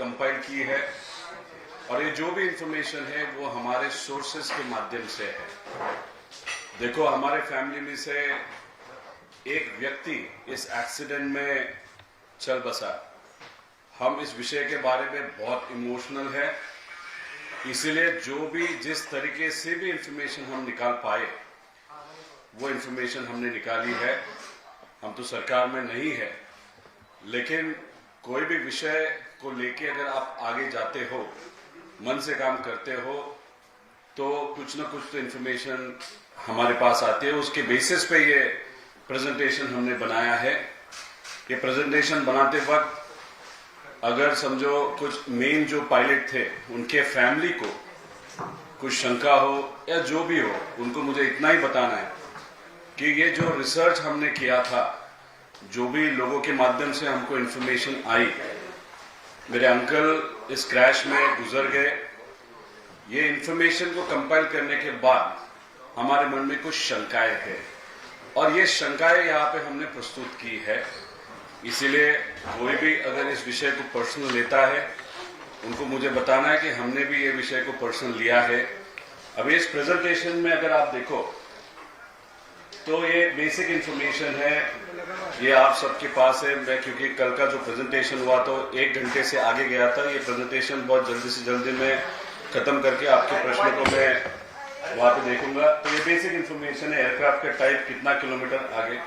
Compile की है और ये जो भी इंफॉर्मेशन है वो हमारे सोर्सेस के माध्यम से है। देखो, हमारे फैमिली में से एक व्यक्ति इस एक्सीडेंट में चल बसा। हम इस विषय के बारे में बहुत इमोशनल है, इसीलिए जो भी जिस तरीके से भी इंफॉर्मेशन हम निकाल पाए वो इंफॉर्मेशन हमने निकाली है। हम तो सरकार में नहीं है, लेकिन कोई भी विषय को लेके अगर आप आगे जाते हो, मन से काम करते हो, तो कुछ ना कुछ तो इंफॉर्मेशन हमारे पास आती है। उसके बेसिस पे ये प्रेजेंटेशन हमने बनाया है। ये प्रेजेंटेशन बनाते वक्त अगर समझो कुछ मेन जो पायलट थे उनके फैमिली को कुछ शंका हो या जो भी हो, उनको मुझे इतना ही बताना है कि ये जो रिसर्च हमने किया था, जो भी लोगों के माध्यम से हमको इन्फॉर्मेशन आई, मेरे अंकल इस क्रैश में गुजर गए। ये इन्फॉर्मेशन को कंपाइल करने के बाद हमारे मन में कुछ शंकाएं हैं और ये शंकाएं यहाँ पे हमने प्रस्तुत की है। इसीलिए कोई भी अगर इस विषय को पर्सनल लेता है, उनको मुझे बताना है कि हमने भी ये विषय को पर्सनल लिया है। अभी इस प्रेजेंटेशन में अगर आप देखो तो ये बेसिक इंफॉर्मेशन है, ये आप सबके पास है। मैं क्योंकि कल का जो प्रेजेंटेशन हुआ तो 1 घंटे से आगे गया था, ये प्रेजेंटेशन बहुत जल्दी से जल्दी मैं खत्म करके आपके प्रश्नों को मैं वहां पे देखूंगा। तो ये बेसिक इंफॉर्मेशन है, एयरक्राफ्ट का टाइप, कितना किलोमीटर आगे।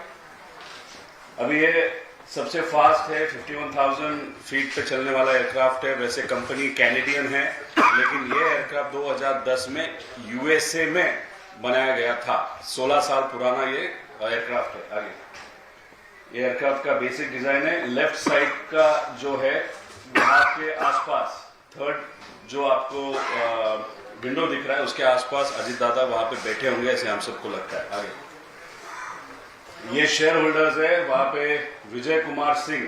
अभी ये सबसे फास्ट है, 51,000 फीट पे चलने वाला एयरक्राफ्ट है। वैसे कंपनी कैनेडियन है, लेकिन ये एयरक्राफ्ट 2010 में यूएसए में बनाया गया था। 16 साल पुराना ये एयरक्राफ्ट है। आगे ये एयरक्राफ्ट का बेसिक डिजाइन है। लेफ्ट साइड का जो है वहां के आसपास, थर्ड जो आपको विंडो दिख रहा है उसके आसपास अजीत दादा वहां पे बैठे होंगे, ऐसे हम सबको लगता है। आगे ये शेयर होल्डर्स है, वहां पे विजय कुमार सिंह,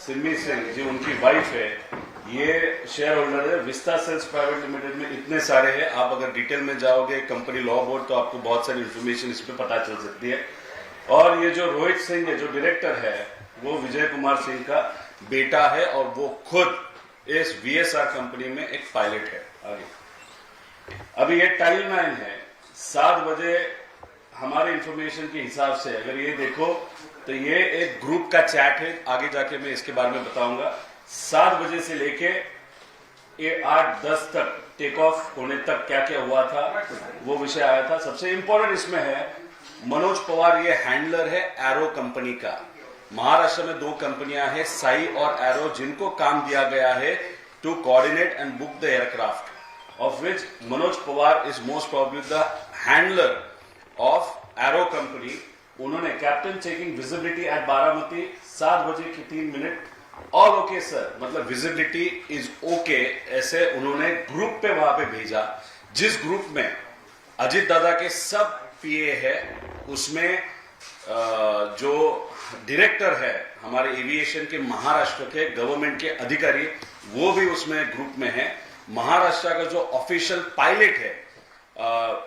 सिम्मी सिंह जी उनकी वाइफ है, ये शेयर होल्डर है। विस्ता सेल्स प्राइवेट लिमिटेड में इतने सारे हैं, आप अगर डिटेल में जाओगे कंपनी लॉ बोर्ड तो आपको बहुत सारी इंफॉर्मेशन इस पे पता चल सकती है। और ये जो रोहित सिंह है जो डायरेक्टर है, वो विजय कुमार सिंह का बेटा है और वो खुद इस वीएसआर कंपनी में एक पायलट है। आगे अभी ये टाइम लाइन है, 7 बजे हमारे इंफॉर्मेशन के हिसाब से अगर ये देखो तो ये एक ग्रुप का चैट है, आगे जाके मैं इसके बारे में बताऊंगा। 7 बजे से लेके ये 8-10 तक टेक ऑफ होने तक क्या क्या हुआ था वो विषय आया था। सबसे इंपॉर्टेंट इसमें है मनोज पवार, ये हैंडलर है एरो कंपनी का। महाराष्ट्र में 2 कंपनियां हैं, साई और एरो, जिनको काम दिया गया है to coordinate and book the aircraft, of which Manoj Pawar is most probably the handler of aero company. उन्होंने captain checking visibility at Baramati 7 बजे की 3 मिनट, ऑल ओके सर, मतलब विजिबिलिटी इज ओके, ऐसे उन्होंने ग्रुप पे वहां पे भेजा। जिस ग्रुप में अजीत दादा के सब पीए है, उसमें जो डायरेक्टर है हमारे एविएशन के महाराष्ट्र के गवर्नमेंट के अधिकारी, वो भी उसमें ग्रुप में है। महाराष्ट्र का जो ऑफिशियल पायलट है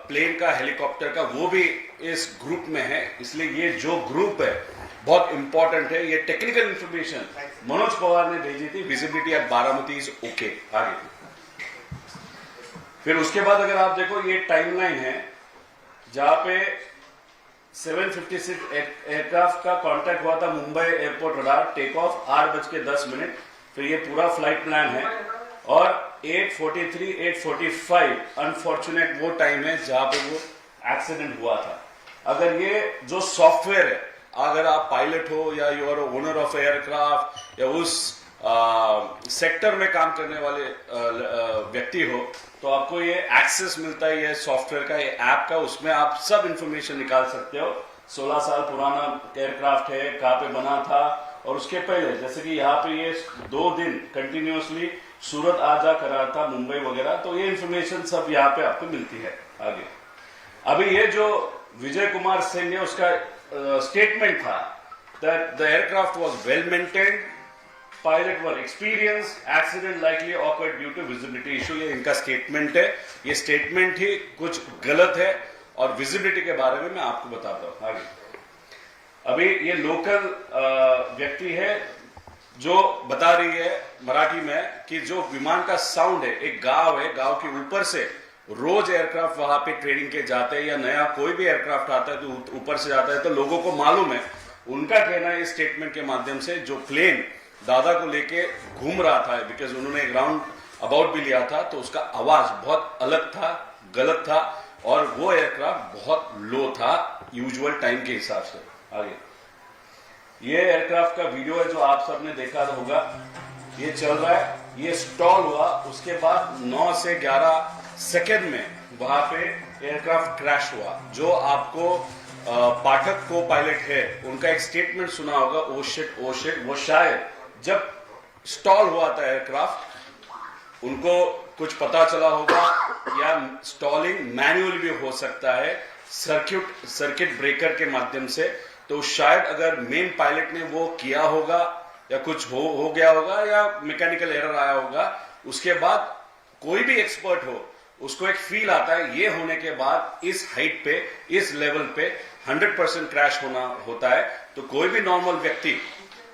प्लेन का, हेलीकॉप्टर का, वो भी इस ग्रुप में है। इसलिए ये जो ग्रुप है बहुत इंपॉर्टेंट है। ये टेक्निकल इंफॉर्मेशन मनोज पवार ने भेजी थी, visibility at Baramati is okay. आगे फिर उसके बाद अगर आप देखो ये टाइमलाइन है जहां पे 756 एयरक्राफ्ट का कांटेक्ट हुआ था Mumbai airport radar, take off 8:10। फिर ये पूरा फ्लाइट प्लान है और 8:43, 8:45 अनफॉर्चुनेट वो टाइम है जहां पे वो एक्सीडेंट हुआ था। अगर ये जो सॉफ्टवेयर है, अगर आप पायलट हो या you are owner of aircraft या उस सेक्टर में काम करने वाले व्यक्ति हो, तो आपको ये एक्सेस मिलता है, ये सॉफ्टवेयर का, ये ऐप का। उसमें आप सब इंफॉर्मेशन निकाल सकते हो। 16 साल पुराना एयरक्राफ्ट है, कहाँ पे बना था, और उसके पहले जैसे कि यहाँ पे ये 2 दिन कंटिन्यूसली सूरत आ जा करा था, मुंबई वगैरह, तो ये इंफॉर्मेशन सब यहाँ पे आपको मिलती है। आगे अभी ये जो विजय कुमार सिंह है उसका स्टेटमेंट था that the aircraft was well maintained, pilot were experience, accident likely occurred due to visibility issue. ये इनका स्टेटमेंट है। ये स्टेटमेंट ही कुछ गलत है और विजिबिलिटी के बारे में मैं आपको बताता हूं। आगे अभी ये लोकल व्यक्ति है जो बता रही है मराठी में कि जो विमान का साउंड है, एक गांव है, गांव के ऊपर से रोज एयरक्राफ्ट वहां पे ट्रेनिंग के जाते हैं, या नया कोई भी एयरक्राफ्ट आता है तो ऊपर से जाता है, तो लोगों को मालूम है। उनका कहना है इस स्टेटमेंट के माध्यम से, जो प्लेन दादा को लेके घूम रहा था, बिकॉज उन्होंने एक राउंड अबाउट भी लिया था, तो उसका आवाज बहुत अलग था, गलत था, और वो एयरक्राफ्ट बहुत लो था यूजुअल टाइम के हिसाब से। आगे ये एयरक्राफ्ट का वीडियो है जो आप सबने देखा होगा, ये चल रहा है, ये स्टॉल हुआ, उसके बाद 9 से 11 सेकेंड में वहां पे एयरक्राफ्ट क्रैश हुआ। जो आपको पाठक को पायलट है उनका एक स्टेटमेंट सुना होगा, ओ शिट ओ शिट, वो शायद जब स्टॉल हुआ था एयरक्राफ्ट उनको कुछ पता चला होगा, या स्टॉलिंग मैन्युअल भी हो सकता है सर्किट ब्रेकर के माध्यम से, तो शायद अगर मेन पायलट ने वो किया होगा या कुछ हो गया होगा, या मैकेनिकल एरर आया होगा, उसके बाद कोई भी एक्सपर्ट हो उसको एक फील आता है ये होने के बाद इस हाइट पे, इस लेवल पे 100% क्रैश होता है। तो कोई भी नॉर्मल व्यक्ति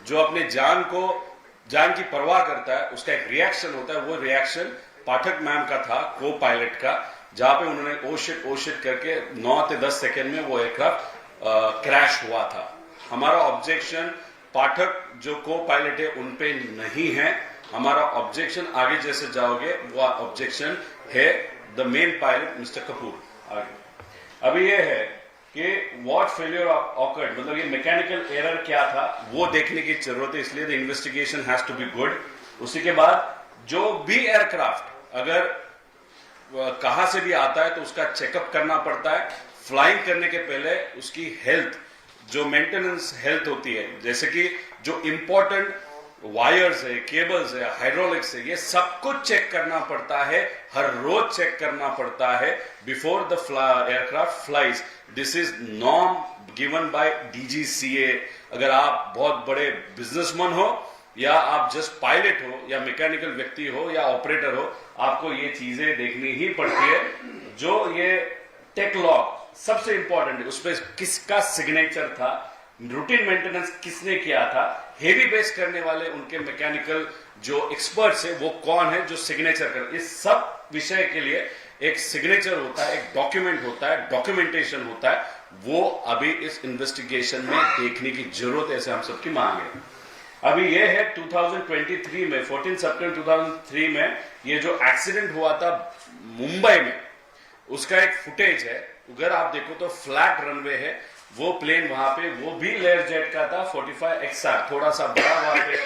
जो अपने जान की परवाह करता है, उसका एक रिएक्शन होता है, वो रिएक्शन पाठक मैम का था, को पायलट का, जहां पे उन्होंने ओ शिट करके 9 से 10 सेकेंड में वो एयरक्राफ्ट क्रैश हुआ था। हमारा ऑब्जेक्शन पाठक जो को पायलट है उन पे नहीं है, हमारा ऑब्जेक्शन आगे जैसे जाओगे वो ऑब्जेक्शन है the main pilot mister Kapoor. आगे अभी ये है कि व्हाट फेलियर ऑकर्ड, मतलब ये मैकेनिकल एरर क्या था वो देखने की जरूरत है, इसलिए the investigation has to be good. उसी के बाद जो भी एयरक्राफ्ट अगर कहां से भी आता है तो उसका चेकअप करना पड़ता है। फ्लाइंग करने के पहले उसकी हेल्थ, जो मेंटेनेंस हेल्थ होती है, जैसे कि जो इंपॉर्टेंट वायर्स है, केबल्स है, हाइड्रोलिक्स है, ये सब कुछ चेक करना पड़ता है, हर रोज चेक करना पड़ता है before the aircraft flies. This is norm given by DGCA। अगर आप बहुत बड़े बिजनेसमैन हो, या आप जस्ट पायलट हो, या मैकेनिकल व्यक्ति हो, या ऑपरेटर हो, आपको ये चीजें देखनी ही पड़ती है। जो ये टेक लॉग सबसे इंपॉर्टेंट है, उसमें किसका सिग्नेचर था, रूटीन मेंटेनेंस किसने किया था, हेवी बेस करने वाले उनके मैकेनिकल जो एक्सपर्ट्स है वो कौन है जो सिग्नेचर कर, इस सब विषय के लिए एक सिग्नेचर होता है, एक डॉक्यूमेंट होता है, डॉक्यूमेंटेशन होता है, वो अभी इस इन्वेस्टिगेशन में देखने की जरूरत है, ऐसे हम सबकी मांग है। अभी ये है 2023 में 14 सितंबर 2003 में ये जो एक्सीडेंट हुआ था मुंबई में, उसका एक फुटेज है। अगर आप देखो तो फ्लैट रनवे है, वो प्लेन वहां पे, वो भी लेयर जेट का था, 45XR, थोड़ा सा बड़ा वहां पे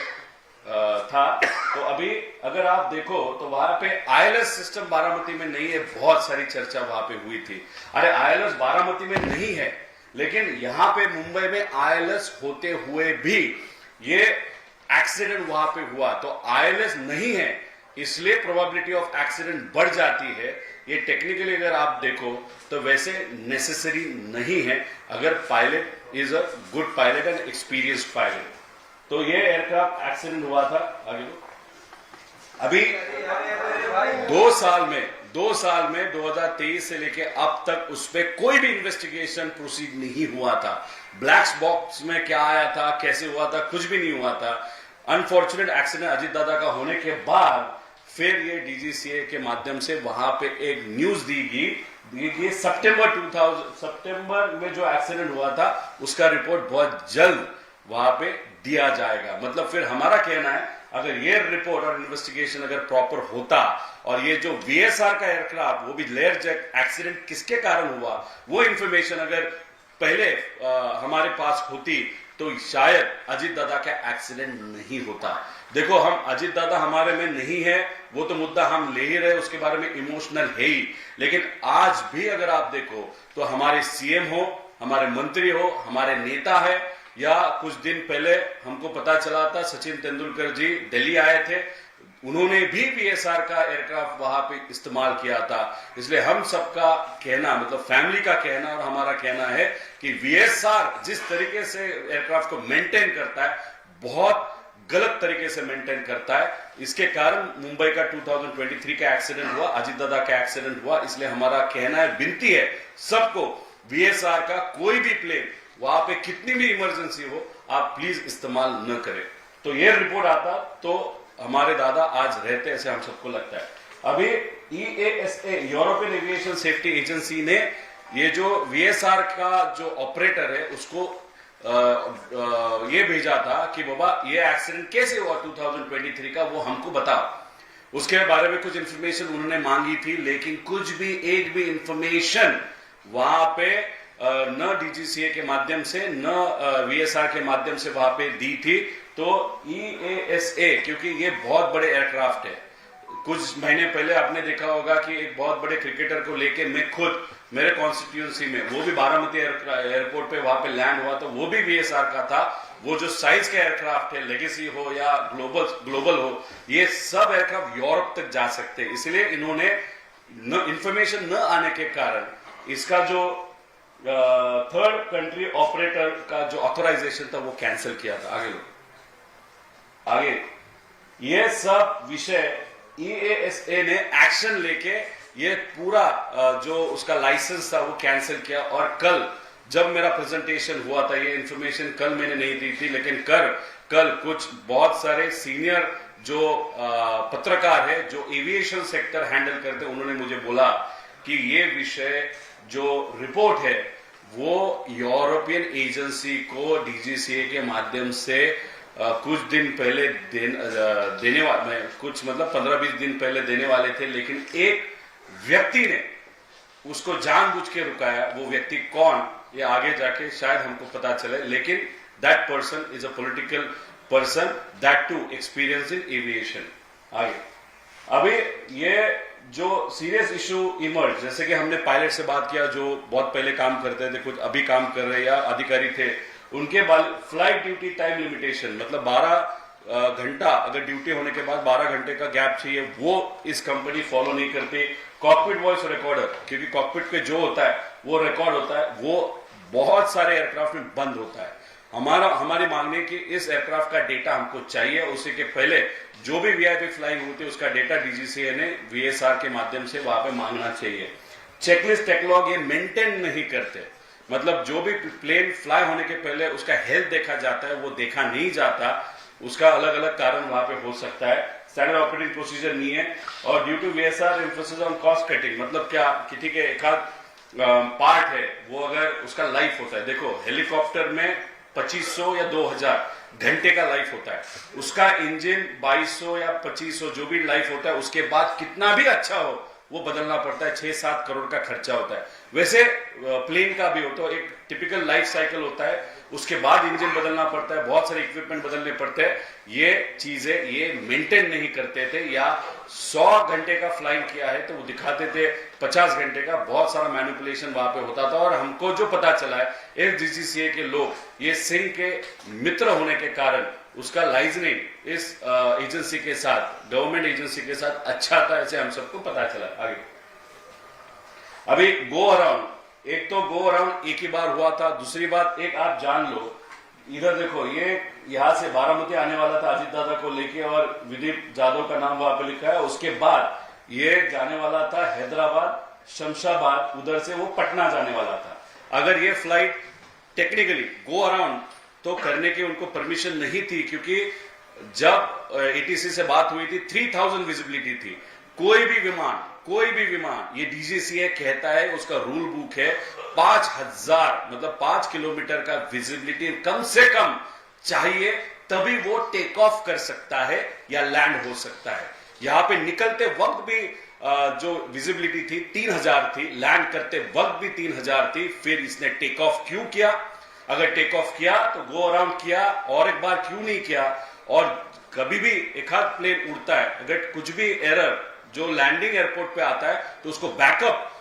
था। तो अभी अगर आप देखो तो वहां पे ILS सिस्टम बारामती में नहीं है, बहुत सारी चर्चा वहां पे हुई थी। अरे ILS बारामती में नहीं है, लेकिन यहां पे मुंबई में ILS होते हुए भी ये एक्सीडेंट वहां पे हुआ, तो ILS नहीं है, इसलिए प्रोबेबिलिटी ऑफ एक्सीडेंट बढ़ जाती है। ये टेक्निकली अगर आप देखो तो वैसे नेसेसरी नहीं है, अगर pilot is a good pilot and experienced pilot. तो ये एयरक्राफ्ट एक्सीडेंट हुआ था। आगे अभी 2 साल में 2023 से लेके अब तक उस पर कोई भी इन्वेस्टिगेशन प्रोसीड नहीं हुआ था। ब्लैक बॉक्स में क्या आया था, कैसे हुआ था, कुछ भी नहीं हुआ था। अनफॉर्चुनेट एक्सीडेंट अजीत दादा का होने के बाद फिर ये DGCA के माध्यम से वहां पे एक न्यूज दी गई, सितंबर में जो एक्सीडेंट हुआ था उसका रिपोर्ट बहुत जल्द वहां पे दिया जाएगा। मतलब फिर हमारा कहना है, अगर ये रिपोर्ट और इन्वेस्टिगेशन अगर प्रॉपर होता, और ये जो VSR का एयरक्राफ्ट, वो भी लेयर जेट एक्सीडेंट किसके कारण हुआ, वो इंफॉर्मेशन अगर पहले हमारे पास होती तो शायद अजीत दादा का एक्सीडेंट नहीं होता। देखो, हम अजीत दादा हमारे में नहीं है, वो तो मुद्दा हम ले ही रहे, उसके बारे में इमोशनल है ही, लेकिन आज भी अगर आप देखो तो हमारे CM हो, हमारे मंत्री हो, हमारे नेता है, या कुछ दिन पहले हमको पता चला था सचिन तेंदुलकर जी दिल्ली आए थे, उन्होंने भी VSR का एयरक्राफ्ट वहां पे इस्तेमाल किया था। इसलिए हम सबका कहना, मतलब फैमिली का कहना और हमारा कहना है कि VSR जिस तरीके से एयरक्राफ्ट को मेंटेन करता है, बहुत गलत तरीके से मेंटेन करता है। इसके कारण मुंबई का 2023 का एक्सीडेंट हुआ, अजीत दादा का एक्सीडेंट हुआ। इसलिए हमारा कहना है, विनती है सबको, VSR का कोई भी प्लेन वहां पे कितनी भी इमरजेंसी हो, आप प्लीज इस्तेमाल न करें। तो ये रिपोर्ट आता तो हमारे दादा आज रहते, ऐसे हम सबको लगता है। अभी EASA European aviation safety agency ने ये जो VSR का जो ऑपरेटर है उसको ये भेजा था कि बाबा ये एक्सीडेंट कैसे हुआ 2023 का, वो हमको बताओ। उसके बारे में कुछ इंफॉर्मेशन उन्होंने मांगी थी, लेकिन कुछ भी एक भी इंफॉर्मेशन वहां पे न DGCA के माध्यम से न VSR के माध्यम से वहां पे दी थी। तो EASA, क्योंकि ये बहुत बड़े एयरक्राफ्ट है, कुछ महीने पहले आपने देखा होगा कि एक बहुत बड़े क्रिकेटर को लेके मैं खुद मेरे कॉन्स्टिट्यूंसी में, वो भी बारामती एयरपोर्ट पे वहां पे लैंड हुआ, तो वो भी VSR का था। वो जो साइज के एयरक्राफ्ट है, लेगेसी हो या ग्लोबल हो, ये सब एयरक्राफ्ट यूरोप तक जा सकते हैं। इसलिए इन्होंने इंफॉर्मेशन न आने के कारण इसका जो थर्ड कंट्री ऑपरेटर का जो ऑथराइजेशन था वो कैंसिल किया था। आगे ये सब विषय EASA ने एक्शन लेके ये पूरा जो उसका लाइसेंस था वो कैंसिल किया। और कल जब मेरा प्रेजेंटेशन हुआ था, ये इंफॉर्मेशन कल मैंने नहीं दी थी, लेकिन कल कुछ बहुत सारे सीनियर जो पत्रकार है जो एविएशन सेक्टर हैंडल करते हैं, उन्होंने मुझे बोला कि ये विषय जो रिपोर्ट है वो यूरोपियन एजेंसी को DGCA के माध्यम से कुछ दिन पहले देने वाले, कुछ मतलब 15-20 दिन पहले देने वाले थे, लेकिन एक व्यक्ति ने उसको जानबूझ के रुकाया। वो व्यक्ति कौन, ये आगे जाके शायद हमको पता चले, लेकिन that person is a political person, that too experience in aviation. आगे अभी ये जो सीरियस इशू इमर्ज, जैसे कि हमने पायलट से बात किया जो बहुत पहले काम करते थे, कुछ अभी काम कर रहे या अधिकारी थे, उनके फ्लाइट ड्यूटी टाइम लिमिटेशन, मतलब 12 घंटा अगर ड्यूटी होने के बाद 12 घंटे का गैप चाहिए, वो इस कंपनी फॉलो नहीं करती। कॉकपिट वॉइस रिकॉर्डर, क्योंकि कॉकपिट पे जो होता है वो रिकॉर्ड होता है, वो बहुत सारे एयरक्राफ्ट में बंद होता है। हमारी मांगने की इस एयरक्राफ्ट का डेटा हमको चाहिए। उसी के पहले जो भी VIP फ्लाइंग होती है उसका डेटा DGCA ने VSR के माध्यम से वहां पे मांगना चाहिए। चेकलिस्ट टेक्लॉग ये मेंटेन नहीं करते, मतलब जो भी प्लेन फ्लाई होने के पहले उसका हेल्थ देखा जाता है, वो देखा नहीं जाता। उसका अलग अलग कारण वहां पे हो सकता है, स्टैंडर्ड ऑपरेटिंग प्रोसीजर नहीं है। और due to VSR emphasis on cost cutting, मतलब क्या कि ठीक है एक आध पार्ट है वो अगर उसका लाइफ होता है, देखो हेलीकॉप्टर में 2500 या 2000 घंटे का लाइफ होता है, उसका इंजन 2200 या 2500 जो भी लाइफ होता है, उसके बाद कितना भी अच्छा हो वो बदलना पड़ता है, 6-7 करोड़ का खर्चा होता है। वैसे प्लेन का भी होता है, एक टिपिकल लाइफ साइकिल होता है, उसके बाद इंजन बदलना पड़ता है, बहुत सारे इक्विपमेंट बदलने पड़ते हैं। ये चीजें ये मेंटेन नहीं करते थे, या 100 घंटे का फ्लाइंग किया है तो वो दिखाते थे 50 घंटे का, बहुत सारा मैनिपुलेशन वहां पे होता था। और हमको जो पता चला है, इस DGCA के लोग ये सिंह के मित्र होने के कारण उसका लाइजनिंग इस एजेंसी के साथ, गवर्नमेंट एजेंसी के साथ अच्छा था, ऐसे हम सबको पता चला। आगे अभी गो अराउंड, एक तो गो अराउंड एक ही बार हुआ था। दूसरी बात एक आप जान लो, इधर देखो ये यहां से बारामती आने वाला था अजीत दादा को लेके, और विदीप जाधव का नाम वहां पे लिखा है। उसके बाद ये जाने वाला था हैदराबाद, शमशाबाद, उधर से वो पटना जाने वाला था। अगर ये फ्लाइट टेक्निकली गो अराउंड तो करने की उनको परमिशन नहीं थी, क्योंकि जब ATC से बात हुई थी 3000 विजिबिलिटी थी। कोई भी विमान ये DGCA कहता है, उसका रूल बुक है 5000, मतलब 5 किलोमीटर का विजिबिलिटी कम से कम चाहिए, तभी वो टेक ऑफ कर सकता है या लैंड हो सकता है। यहां पे निकलते वक्त भी जो विजिबिलिटी थी 3000 थी, लैंड करते वक्त भी 3000 थी। फिर इसने टेक ऑफ क्यों किया? अगर टेक ऑफ किया तो गो अराउंड किया, और एक बार क्यों नहीं किया? और कभी भी एक आध प्लेन उड़ता है, अगर कुछ भी एरर जो लैंडिंग एयरपोर्ट पे आता है तो उसको बैकअप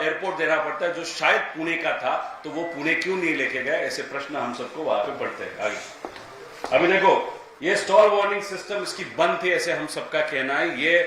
एयरपोर्ट देना पड़ता है, जो शायद पुणे का था, तो वो पुणे क्यों नहीं लेके गए? ऐसे प्रश्न हम सबको वहां पे पड़ते हैं। आगे अभी देखो ये स्टॉल वार्निंग सिस्टम इसकी बंद थी, ऐसे हम सबका कहना है। ये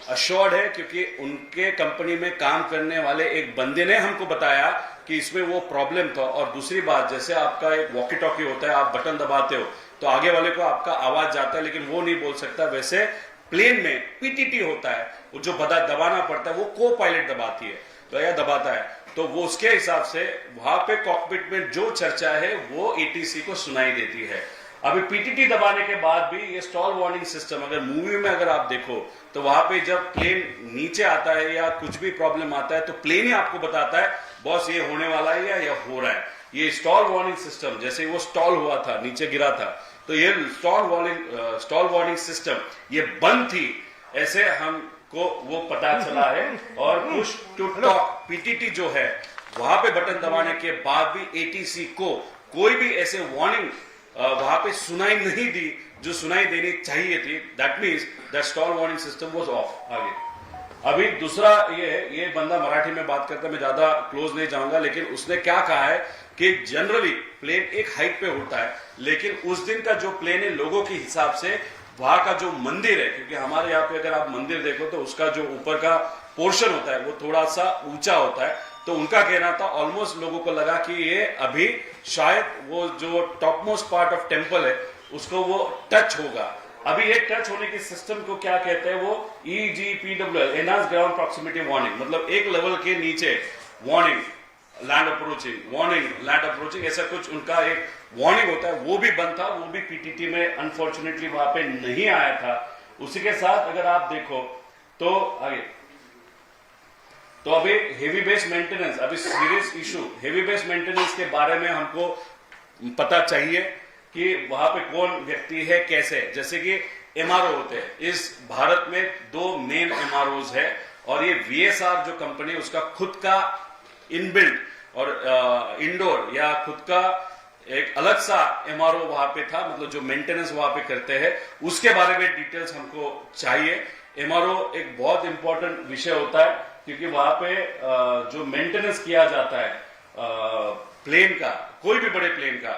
अश्योर्ड है क्योंकि उनके कंपनी में काम करने वाले एक बंदे ने हमको बताया कि इसमें वो प्रॉब्लम था। और दूसरी बात, जैसे आपका एक वॉकी टॉकी होता है, आप बटन दबाते हो तो आगे वाले को आपका आवाज जाता है, लेकिन वो नहीं बोल सकता। वैसे प्लेन में PTT होता है, वो जो दबाना पड़ता है वो को पायलट दबाती है, तो या दबाता है, तो वो उसके हिसाब से वहां पे कॉकपिट में जो चर्चा है वो ATC को सुनाई देती है। अभी पीटीटी दबाने के बाद भी ये स्टॉल वार्निंग सिस्टम, अगर मूवी में अगर आप देखो तो वहां पे जब प्लेन नीचे आता है या कुछ भी प्रॉब्लम आता है तो प्लेन ही आपको बताता है बॉस ये होने वाला है या ये हो रहा है। ये स्टॉल वार्निंग सिस्टम, जैसे वो स्टॉल हुआ था, नीचे गिरा था, तो ये स्टॉल वार्निंग सिस्टम ये बंद थी, ऐसे हमको वो पता चला है। और पुश टू टॉक पीटीटी जो है वहां पे बटन दबाने के बाद भी एटीसी को कोई भी ऐसे वार्निंग वहां पे सुनाई नहीं दी जो सुनाई देनी चाहिए थी। That means the stall warning system was of. आगे अभी दूसरा ये बंदा मराठी में बात करता है, मैं ज्यादा क्लोज नहीं जाऊंगा, लेकिन उसने क्या कहा है कि जनरली प्लेन एक हाइट पे उड़ता है, लेकिन उस दिन का जो प्लेन है लोगों के हिसाब से वहां का जो मंदिर है, क्योंकि हमारे यहाँ पे अगर आप मंदिर देखो तो उसका जो ऊपर का पोर्शन होता है वो थोड़ा सा ऊंचा होता है, तो उनका कहना था ऑलमोस्ट लोगों को लगा कि ये अभी शायद वो जो top most part of temple है उसको वो टच होगा। अभी ये टच होने के सिस्टम को क्या कहते हैं, वो EGPWL enhance ground proximity warning, मतलब एक लेवल के नीचे warning land approaching, warning land approaching, ऐसा कुछ उनका एक वार्निंग होता है, वो भी बंद था, वो भी पीटीटी में अनफॉर्चुनेटली वहां पे नहीं आया था। उसी के साथ अगर आप देखो तो आगे तो अभी हेवी बेस मेंटेनेंस, अभी serious issue heavy base maintenance के बारे में हमको पता चाहिए कि वहां पे कौन व्यक्ति है, कैसे। जैसे कि एमआरओ होते हैं, इस भारत में 2 मेन एमआरओज है, और ये वीएसआर जो कंपनी उसका खुद का इनबिल्ट और इंडोर या खुद का एक अलग सा एमआरओ वहां पे था, मतलब जो मेंटेनेंस वहां पे करते हैं उसके बारे में डिटेल्स हमको चाहिए। एमआरओ एक बहुत इंपॉर्टेंट विषय होता है, क्योंकि वहां पे जो मेंटेनेंस किया जाता है प्लेन का, कोई भी बड़े प्लेन का,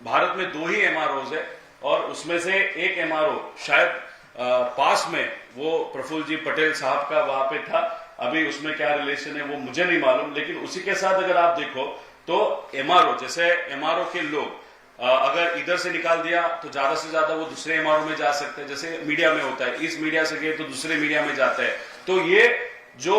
भारत में 2 ही एमआरओज है, और उसमें से एक एमआरओ शायद पास में वो प्रफुल्ल जी पटेल साहब का वहां पे था। अभी उसमें क्या रिलेशन है वो मुझे नहीं मालूम, लेकिन उसी के साथ अगर आप देखो तो एमआरओ, जैसे एमआरओ के लोग अगर इधर से निकाल दिया तो ज्यादा से ज्यादा वो दूसरे एमआरओ में जा सकते हैं, जैसे मीडिया में होता है, इस मीडिया से गए तो दूसरे मीडिया में जाते हैं। तो ये जो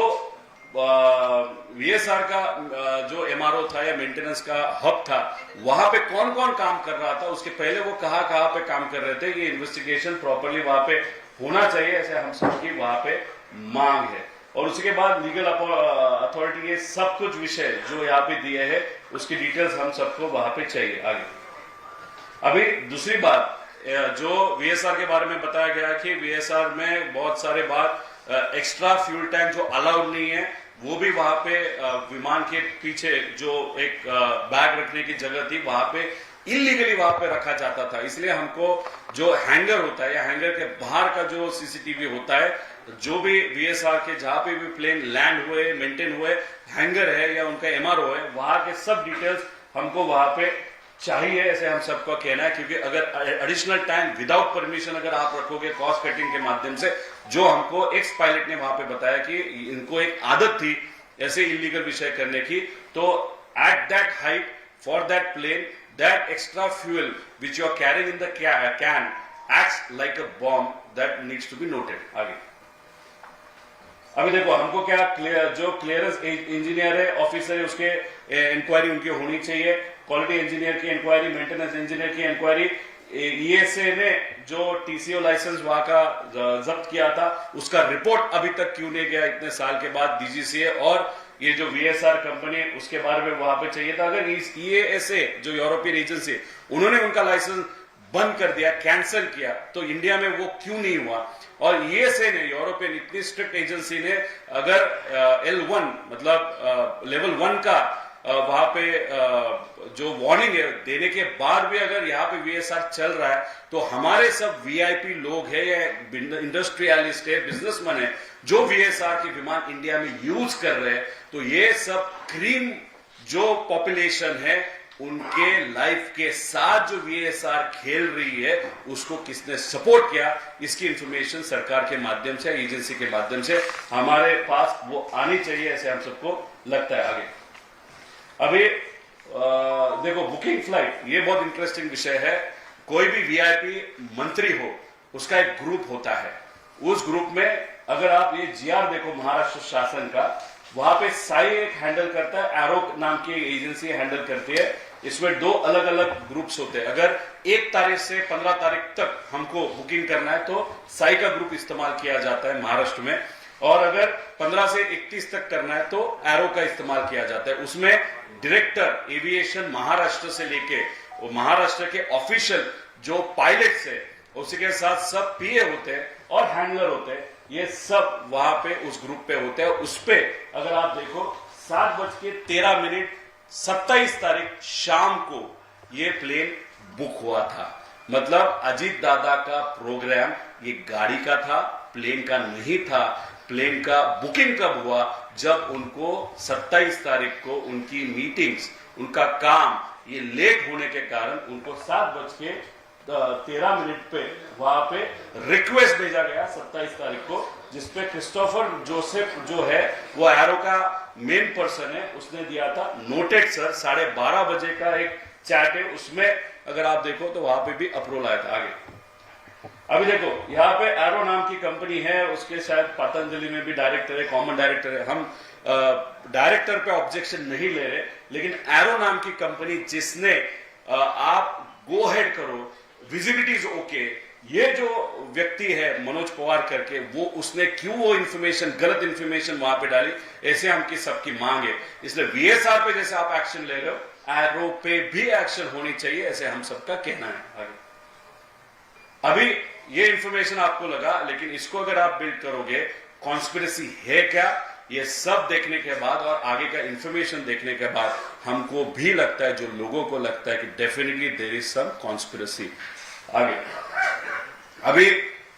वीएसआर का जो एमआरओ था या मेंटेनेंस का हब था, वहां पे कौन कौन काम कर रहा था, उसके पहले वो कहां पे काम कर रहे थे, ये इन्वेस्टिगेशन प्रॉपरली वहां पे होना चाहिए, ऐसे हम सबकी वहां पे मांग है। और उसके बाद लीगल अथॉरिटी, ये सब कुछ विषय जो यहाँ पे दिए हैं उसकी डिटेल्स हम सबको वहां पे चाहिए। आगे अभी दूसरी बात जो वीएसआर के बारे में बताया गया कि वीएसआर में बहुत सारे बात एक्स्ट्रा फ्यूल टैंक जो अलाउड नहीं है, वो भी वहां पे विमान के पीछे जो एक बैग रखने की जगह थी वहां पे इलीगली वहां पे रखा जाता था। इसलिए हमको जो हैंगर होता है या हैंगर के बाहर का जो सीसीटीवी होता है, जो भी वीएसआर के जहां पे भी प्लेन लैंड हुए, मेंटेन हुए, हैंगर है या उनका एमआरओ है, वहां के सब डिटेल्स हमको वहां पे चाहिए, ऐसे हम सबका कहना है। क्योंकि अगर एडिशनल टाइम विदाउट परमिशन अगर आप रखोगे कॉस्ट कटिंग के माध्यम से, जो हमको एक्स पायलट ने वहां पे बताया कि इनको एक आदत थी ऐसे इलीगल विषय करने की, तो at that height for that plane that extra fuel which you are carrying in the can acts like a bomb, that needs to be noted. आगे अभी देखो हमको क्या जो क्लियरेंस इंजीनियर है, ऑफिसर है, उसके इंक्वायरी उनकी होनी चाहिए, क्वालिटी इंजीनियर की इंक्वायरी, मेंटेनेंस इंजीनियर की इंक्वायरी, ईएसए ने जो टीसीओ लाइसेंस वहां का जब्त किया था उसका रिपोर्ट अभी तक क्यों नहीं गया इतने साल के बाद डीजीसीए, और ये जो वीएसआर कंपनी उसके बारे में वहां पे चाहिए था। अगर इस ईएसए जो यूरोपियन एजेंसी, उन्होंने उनका लाइसेंस बंद कर दिया, कैंसिल किया, तो इंडिया में वो क्यों नहीं हुआ। और ईएसए ने, यूरोपियन इतनी स्ट्रिक्ट एजेंसी ने, अगर L1 मतलब लेवल 1 का वहां पे जो वार्निंग है देने के बाद भी अगर यहाँ पे वीएसआर चल रहा है, तो हमारे सब वीआईपी लोग हैं या इंडस्ट्रियलिस्ट है, बिजनेसमैन है, जो वीएसआर के विमान इंडिया में यूज कर रहे हैं, तो ये सब क्रीम जो पॉपुलेशन है उनके लाइफ के साथ जो वीएसआर खेल रही है, उसको किसने सपोर्ट किया, इसकी इंफॉर्मेशन सरकार के माध्यम से, एजेंसी के माध्यम से हमारे पास वो आनी चाहिए, ऐसे हम सबको लगता है। आगे अभी देखो बुकिंग फ्लाइट, ये बहुत इंटरेस्टिंग विषय है। कोई भी वीआईपी मंत्री हो, उसका एक ग्रुप होता है, उस ग्रुप में अगर आप ये जीआर देखो महाराष्ट्र शासन का, वहां पे साई एक हैंडल करता है, एरो नाम की एजेंसी हैंडल करती है, इसमें 2 अलग अलग ग्रुप्स होते हैं। अगर 1 तारीख से 15 तारीख तक हमको बुकिंग करना है तो साई का ग्रुप इस्तेमाल किया जाता है महाराष्ट्र में, और अगर 15 से 31 तक करना है तो एरो का इस्तेमाल किया जाता है। उसमें डायरेक्टर एविएशन महाराष्ट्र से लेके वो महाराष्ट्र के ऑफिशियल जो पायलट्स है, उसके साथ सब पीए होते हैं और हैंडलर होते हैं, ये सब वहां पे उस ग्रुप पे होते हैं। उस पे अगर आप देखो 7:13 27 तारीख शाम को ये प्लेन बुक हुआ था। मतलब अजीत दादा का प्रोग्राम ये गाड़ी का था, प्लेन का नहीं था। प्लेन का बुकिंग कब हुआ? जब उनको 27 तारीख को उनकी मीटिंग्स, उनका काम ये लेट होने के कारण उनको 7:13 पे वहां पे रिक्वेस्ट भेजा गया 27 तारीख को, जिसपे क्रिस्टोफर जोसेफ जो है वो एरो का मेन पर्सन है, उसने दिया था नोटेड सर। 12:30 बजे का एक चैट है, उसमें अगर आप देखो तो वहां पे भी अप्रूवल आया था। आगे अभी देखो यहाँ पे एरो नाम की कंपनी है, उसके शायद पतंजलि में भी डायरेक्टर है, कॉमन डायरेक्टर है। हम डायरेक्टर पे ऑब्जेक्शन नहीं ले रहे, लेकिन एरो नाम की कंपनी जिसने आप गो हेड करो, विजिबिलिटी इज ओके, ये जो व्यक्ति है मनोज पवार करके, वो उसने क्यों वो इंफॉर्मेशन, गलत इंफॉर्मेशन वहां पे डाली, ऐसे हमकी सबकी मांग है। इसलिए वीएसआर पे जैसे आप एक्शन ले रहे हो, एरो पे भी एक्शन होनी चाहिए, ऐसे हम सबका कहना है। आगे अभी ये इंफॉर्मेशन आपको लगा, लेकिन इसको अगर आप बिल्ड करोगे, कॉन्स्पिरेसी है क्या, ये सब देखने के बाद और आगे का इंफॉर्मेशन देखने के बाद हमको भी लगता है, जो लोगों को लगता है कि definitely there is some conspiracy. आगे अभी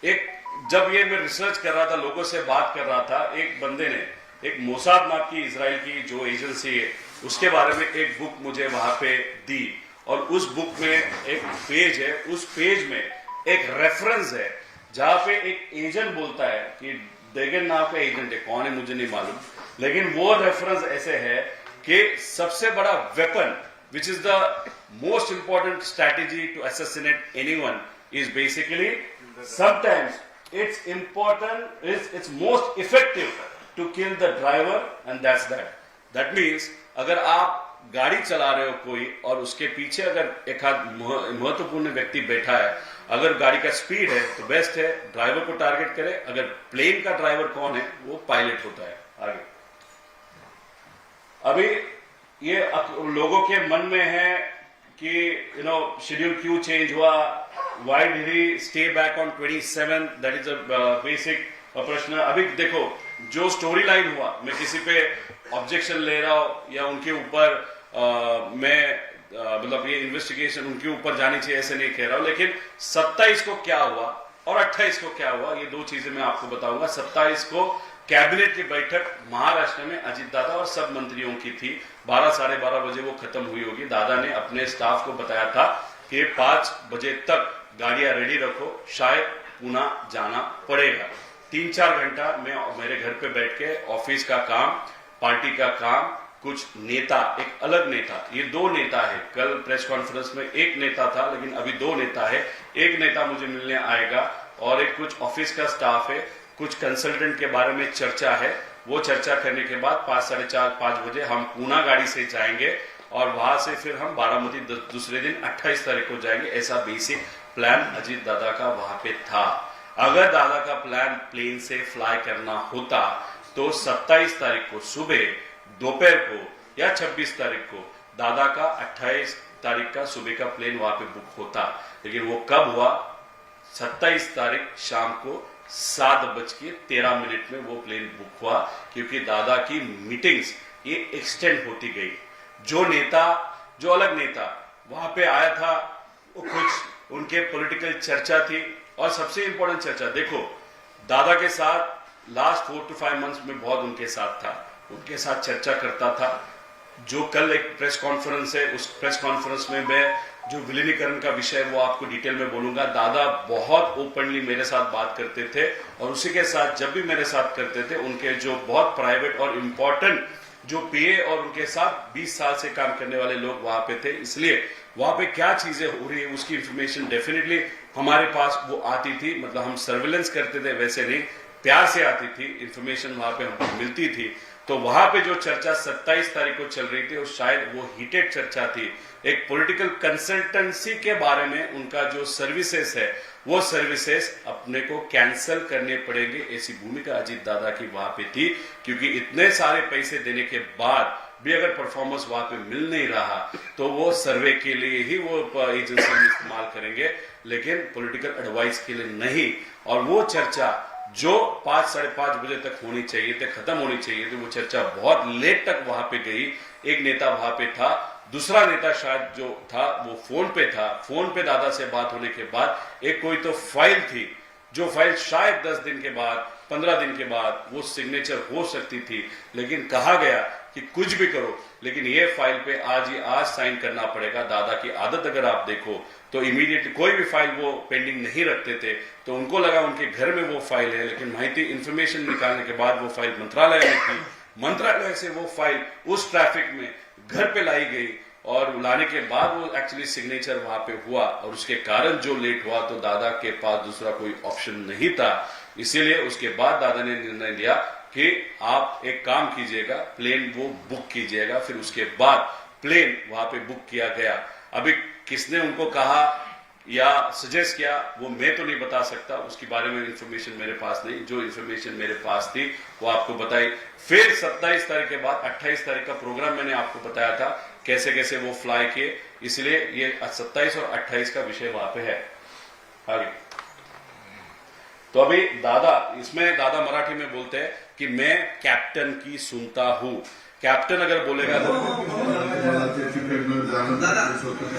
एक जब ये मैं रिसर्च कर रहा था, लोगों से बात कर रहा था, एक बंदे ने एक मोसाद नाम की इजराइल की जो एजेंसी है उसके बारे में एक बुक मुझे वहां पे दी, और उस बुक में एक पेज है, उस पेज में एक रेफरेंस है जहां पे एक एजेंट बोलता है कि डेगन नाम का एजेंट है, कौन है मुझे नहीं मालूम, लेकिन वो रेफरेंस ऐसे है कि सबसे बड़ा weapon which is the most important strategy to assassinate anyone is basically sometimes it's important it's most effective to kill the driver, and that means अगर आप गाड़ी चला रहे हो कोई और उसके पीछे अगर एक आध महत्वपूर्ण व्यक्ति बैठा है, अगर गाड़ी का स्पीड है तो बेस्ट है ड्राइवर को टारगेट करे। अगर प्लेन का ड्राइवर कौन है, वो पायलट होता है। आगे अभी ये लोगों के मन में है कि शेड्यूल क्यों चेंज हुआ, why did he stay back on 27, that is a basic प्रश्न। अभी देखो जो स्टोरी लाइन हुआ, मैं किसी पे ऑब्जेक्शन ले रहा हूं या उनके ऊपर मैं मतलब ये इन्वेस्टिगेशन उनके ऊपर जानी चाहिए ऐसे नहीं कह रहा हूं, लेकिन 27 को क्या हुआ और 28 को क्या हुआ, ये 2 चीजें मैं आपको बताऊंगा। 27 को कैबिनेट की बैठक महाराष्ट्र में अजीत दादा और सब मंत्रियों की थी, 12 साढ़े 12 बजे वो खत्म हुई होगी। दादा ने अपने स्टाफ को बताया था कि 5 बजे तक गाड़ियां रेडी रखो, शायद पुणे जाना पड़ेगा। 3-4 घंटा मैं मेरे घर पे बैठ के ऑफिस का काम, पार्टी का काम, कुछ नेता, एक अलग नेता, ये 2 नेता है। कल प्रेस कॉन्फ्रेंस में एक नेता था, लेकिन अभी 2 नेता है। एक नेता मुझे मिलने आएगा और एक कुछ ऑफिस का स्टाफ है, कुछ कंसल्टेंट के बारे में चर्चा है। वो चर्चा करने के बाद 5 साढ़े 5 बजे हम पुणे गाड़ी से जाएंगे और वहां से फिर हम बारामती दूसरे दिन 28 तारीख को जाएंगे। ऐसा बेसिक प्लान अजीत दादा का वहां पे था। अगर दादा का प्लान प्लेन से फ्लाई करना होता तो 27 तारीख को सुबह, दोपहर को या 26 तारीख को दादा का 28 तारीख का सुबह का प्लेन वहां पे बुक होता। लेकिन वो कब हुआ? 27 तारीख शाम को 7:13 में वो प्लेन बुक हुआ, क्योंकि दादा की मीटिंग्स ये एक्सटेंड होती गई। जो नेता, जो अलग नेता वहां पे आया था, वो कुछ उनके पॉलिटिकल चर्चा थी, और सबसे इंपॉर्टेंट चर्चा देखो, दादा के साथ लास्ट 4 to 5 मंथ्स में बहुत उनके साथ था, उनके साथ चर्चा करता था। जो कल एक प्रेस कॉन्फ्रेंस है, उस प्रेस कॉन्फ्रेंस में मैं जो विलीनीकरण का विषय वो आपको डिटेल में बोलूंगा। दादा बहुत ओपनली मेरे साथ बात करते थे, और उसी के साथ जब भी मेरे साथ करते थे, उनके जो बहुत प्राइवेट और इम्पोर्टेंट जो पीए और उनके साथ 20 साल से काम करने वाले लोग वहां पे थे, इसलिए वहां पे क्या चीजें हो रही है उसकी इंफॉर्मेशन डेफिनेटली हमारे पास वो आती थी। मतलब हम सर्विलेंस करते थे वैसे नहीं, प्यार से आती थी इंफॉर्मेशन, वहां पे हमको मिलती थी। तो वहां पे जो चर्चा 27 तारीख को चल रही थी और शायद वो हीटेड चर्चा थी, एक पॉलिटिकल कंसल्टेंसी के बारे में उनका जो सर्विसेज है वो सर्विसेज अपने को कैंसिल करने पड़ेंगे, ऐसी भूमिका अजीत दादा की वहां पे थी। क्योंकि इतने सारे पैसे देने के बाद भी अगर परफॉर्मेंस वहां पे मिल नहीं रहा तो वो सर्वे के लिए ही वो एजेंसी इस्तेमाल करेंगे, लेकिन पॉलिटिकल एडवाइस के लिए नहीं। और वो चर्चा जो 5 साढ़े 5 बजे तक होनी चाहिए थी, खत्म होनी चाहिए थी, वो चर्चा बहुत लेट तक वहां पे गई। एक नेता वहां पे था, दूसरा नेता शायद जो था वो फोन पे था। फोन पे दादा से बात होने के बाद एक कोई तो फाइल थी, जो फाइल शायद 10 दिन के बाद 15 दिन के बाद वो सिग्नेचर हो सकती थी, लेकिन कहा गया कि कुछ भी करो लेकिन ये फाइल पे आज साइन करना पड़ेगा। दादा की आदत अगर आप देखो तो इमीडिएटली कोई भी फाइल वो पेंडिंग नहीं रखते थे, तो उनको लगा उनके घर में वो फाइल है, लेकिन माहिती इंफॉर्मेशन निकालने के बाद वो फाइल मंत्रालय में थी। मंत्रालय से वो फाइल उस ट्रैफिक में घर पे लाई गई और लाने के बाद वो एक्चुअली सिग्नेचर वहां पे हुआ, और उसके कारण जो लेट हुआ तो दादा के पास दूसरा कोई ऑप्शन नहीं था। इसीलिए उसके बाद दादा ने निर्णय लिया कि आप एक काम कीजिएगा, प्लेन वो बुक कीजिएगा। फिर उसके बाद प्लेन वहां पे बुक किया गया। अभी किसने उनको कहा या सजेस्ट किया वो मैं तो नहीं बता सकता, उसके बारे में इंफॉर्मेशन मेरे पास नहीं। जो इंफॉर्मेशन मेरे पास थी वो आपको बताई। फिर 27 तारीख के बाद 28 तारीख का प्रोग्राम मैंने आपको बताया था कैसे कैसे वो फ्लाई किए, इसलिए ये 27 और 28 का विषय वहां पे है। आगे तो अभी दादा, इसमें दादा मराठी में बोलते हैं कि मैं कैप्टन की सुनता हूं। कैप्टन अगर बोलेगा तो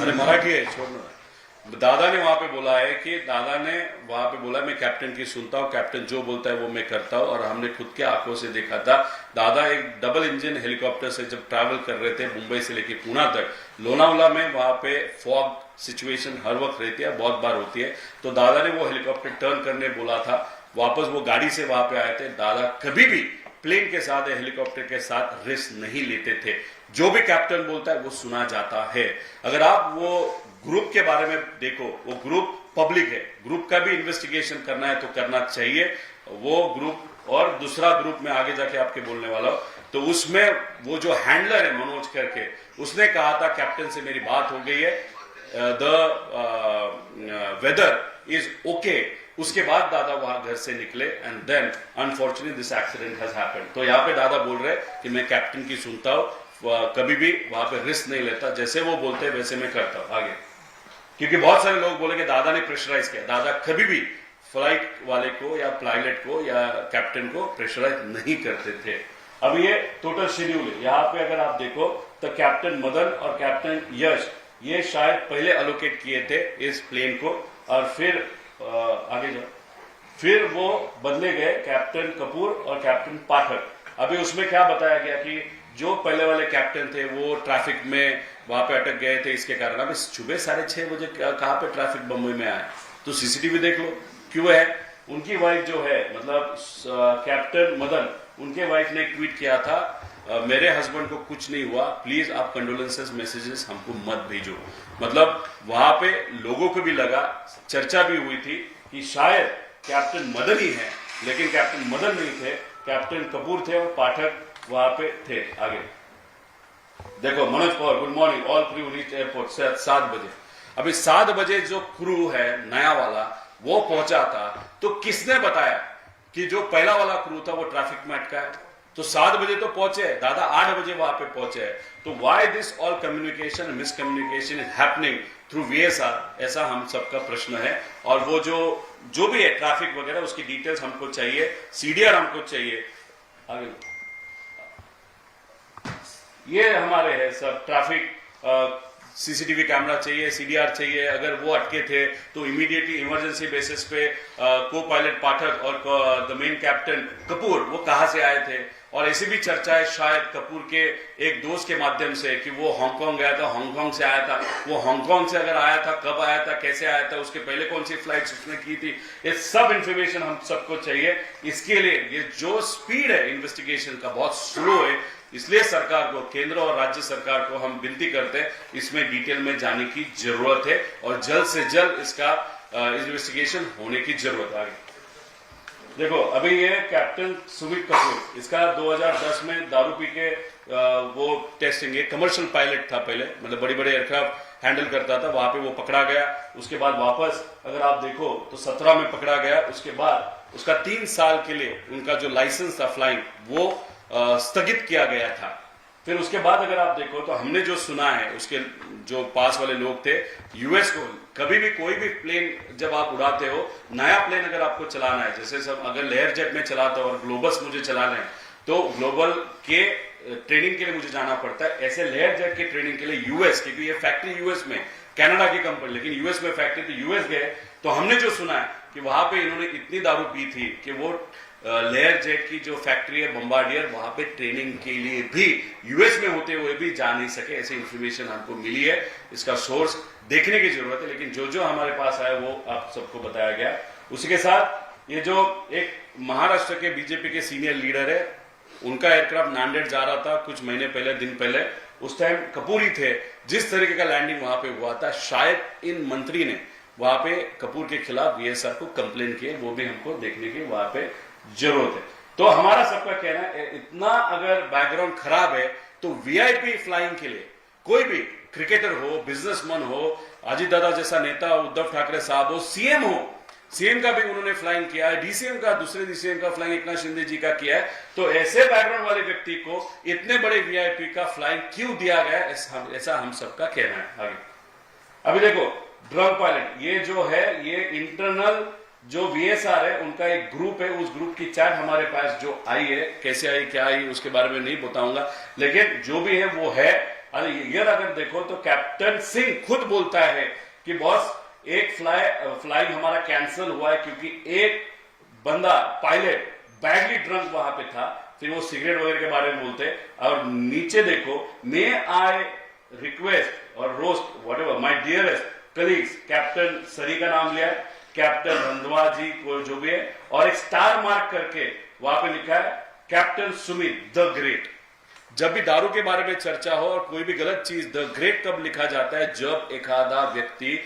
अरे मराठी है, छोड़ना। दादा ने वहां पे बोला है कि दादा ने वहां पे बोला मैं कैप्टन की सुनता हूं, कैप्टन जो बोलता है वो मैं करता हूं। और हमने खुद के आंखों से देखा था, दादा एक डबल इंजन हेलीकॉप्टर से जब ट्रैवल कर रहे थे मुंबई से लेकर पुणे तक, लोनावला में वहां पे फॉग सिचुएशन हर वक्त रहती है, बहुत बार होती है, तो दादा ने वो हेलीकॉप्टर टर्न करने बोला था, वापस वो गाड़ी से वहां पे आए थे। दादा कभी भी प्लेन के साथ या हेलीकॉप्टर के साथ रिस्क नहीं लेते थे। जो भी कैप्टन बोलता है वो सुना जाता है। अगर आप वो ग्रुप के बारे में देखो, वो ग्रुप पब्लिक है, ग्रुप का भी इन्वेस्टिगेशन करना है तो करना चाहिए वो ग्रुप। और दूसरा ग्रुप में आगे जाके आपके बोलने वाला हूं, तो उसमें वो जो हैंडलर है मनोज करके, उसने कहा था कैप्टन से मेरी बात हो गई है, द वेदर इज ओके। उसके बाद दादा वहां घर से निकले and then unfortunately this accident has happened. तो यहाँ पे दादा बोल रहे कि मैं कैप्टन की सुनता हूं, कभी भी वहां पे रिस्क नहीं लेता, जैसे वो बोलते हैं वैसे मैं करता हूं। आगे क्योंकि बहुत सारे लोग बोले कि दादा ने प्रेशराइज किया, दादा कभी भी फ्लाइट वाले को या पायलट को या कैप्टन को प्रेशराइज नहीं करते थे। अब ये टोटल शेड्यूल है, यहाँ पे अगर आप देखो तो कैप्टन मदन और कैप्टन यश ये शायद पहले एलोकेट किए थे इस प्लेन को, और फिर आगे जाओ, फिर वो बदले गए कैप्टन कपूर और कैप्टन पाठक। अभी उसमें क्या बताया गया कि जो पहले वाले कैप्टन थे वो ट्रैफिक में वहां पे अटक गए थे, इसके कारण अभी सुबह 6:30 बजे कहां पे ट्रैफिक बम्बई में आए, तो सीसीटीवी देख लो क्यों है। उनकी वाइफ जो है मतलब कैप्टन मदन, उनके वाइफ ने ट्वीट किया था मेरे हस्बैंड को कुछ नहीं हुआ, प्लीज आप कंडोलेंसेस मैसेजेस हमको मत भेजो। मतलब वहां पे लोगों को भी लगा, चर्चा भी हुई थी कि शायद कैप्टन मदन ही है, लेकिन कैप्टन मदन नहीं थे, कैप्टन कपूर थे और पाठक वहां पे थे। आगे देखो Manoj Pawar, good morning, all crew reach airport 7 बजे। अभी 7 बजे जो क्रू है नया वाला वो पहुंचा था, तो किसने बताया कि जो पहला वाला क्रू था वो ट्रैफिक में अटका है? तो 7 बजे तो पहुंचे, दादा 8 बजे वहां पे पहुंचे। तो why this all communication miscommunication is happening through VSR, ऐसा हम सबका प्रश्न है। और वो जो भी है ट्रैफिक वगैरह उसकी डिटेल्स हमको चाहिए, CDR हमको चाहिए। आगे ये हमारे है सब ट्रैफिक, CCTV कैमरा चाहिए, CDR चाहिए। अगर वो अटके थे तो इमीडिएटली इमरजेंसी बेसिस पे को पायलट पाठक और द मेन कैप्टन कपूर वो कहां से आए थे। और ऐसी भी चर्चा है शायद कपूर के एक दोस्त के माध्यम से कि वो हांगकांग गया था, हांगकांग से आया था। वो हांगकांग से अगर आया था, कब आया था, कैसे आया था, उसके पहले कौन सी फ्लाइट उसने की थी, ये सब इंफॉर्मेशन हम सबको चाहिए। इसके लिए ये जो स्पीड है इन्वेस्टिगेशन का बहुत स्लो है, इसलिए सरकार को, केंद्र और राज्य सरकार को हम विनती करते हैं इसमें डिटेल में जाने की जरूरत है और जल्द से जल्द इसका इन्वेस्टिगेशन होने की जरूरत है। देखो अभी ये कैप्टन सुमित कपूर, इसका 2010 में दारू पी के वो टेस्टिंग, ये कमर्शियल पायलट था पहले, मतलब बड़ी बड़े एयरक्राफ्ट हैंडल करता था, वहां पे वो पकड़ा गया। उसके बाद वापस अगर आप देखो तो 17 में पकड़ा गया। उसके बाद उसका 3 साल के लिए उनका जो लाइसेंस था फ्लाइंग वो स्थगित किया गया था। फिर उसके बाद अगर आप देखो तो हमने जो सुना है, उसके जो पास वाले लोग थे, यूएस को कभी भी कोई भी प्लेन जब आप उड़ाते हो, नया प्लेन अगर आपको चलाना है, जैसे सब अगर लेयर जेट में चलाता हो और ग्लोबस मुझे चलाना है तो ग्लोबल के ट्रेनिंग के लिए मुझे जाना पड़ता है। ऐसे लेयर जेट की ट्रेनिंग के लिए यूएस, क्योंकि ये फैक्ट्री यूएस में, कनाडा की कंपनी लेकिन यूएस में फैक्ट्री, तो यूएस गए तो हमने जो सुना है कि वहां पे इन्होंने इतनी दारू पी थी कि वो लेयर जेट की जो फैक्ट्री है बम्बार्डियर, वहां पे ट्रेनिंग के लिए भी यूएस में होते हुए भी जा नहीं सके। ऐसी इंफॉर्मेशन हमको मिली है, इसका सोर्स देखने की जरूरत है, लेकिन जो जो हमारे पास आया वो आप सबको बताया गया। उसी के साथ ये जो एक महाराष्ट्र के बीजेपी के सीनियर लीडर है, उनका एयरक्राफ्ट नांदेड़ जा रहा था कुछ महीने पहले, दिन पहले, उस टाइम कपूर ही थे। जिस तरीके का लैंडिंग वहां पे हुआ था, शायद इन मंत्री ने वहां पे कपूर के खिलाफ वीएसआर को कंप्लेन किए, वो भी हमको देखने की वहां पे जरूरत है। तो हमारा सबका कहना है, इतना अगर बैकग्राउंड खराब है तो वीआईपी फ्लाइंग के लिए कोई भी क्रिकेटर हो, बिजनेसमैन हो, अजीत दादा जैसा नेता, उद्धव ठाकरे साहब हो, सीएम हो, सीएम का भी उन्होंने फ्लाइंग किया है, डीसीएम का, दूसरे डीसीएम का फ्लाइंग एकनाथ शिंदे जी का किया है। तो ऐसे बैकग्राउंड वाले व्यक्ति को इतने बड़े वीआईपी का फ्लाइंग क्यों दिया गया, ऐसा हम सबका कहना है। आगे अभी देखो ड्रग पायलट, ये जो है ये इंटरनल जो वीएसआर है उनका एक ग्रुप है, उस ग्रुप की चैट हमारे पास जो आई है, कैसे आई क्या आई उसके बारे में नहीं बताऊंगा, लेकिन जो भी है वो है। अगर देखो तो कैप्टन सिंह खुद बोलता है कि बॉस एक फ्लाइंग हमारा कैंसिल हुआ है क्योंकि एक बंदा पायलट बैडली ड्रंक वहां पे था। फिर वो सिगरेट वगैरह के बारे में बोलते, और नीचे देखो, मे आई रिक्वेस्ट और roast what ever my dearest colleagues, captain सरी का नाम लिया है, कैप्टन रंधवा जी को जो भी है, और एक स्टार मार्क करके वहां पे लिखा है कैप्टन सुमित द ग्रेट। जब भी दारू के बारे में चर्चा हो और कोई भी गलत चीज, द ग्रेट कब लिखा जाता है, जब एक आधा व्यक्ति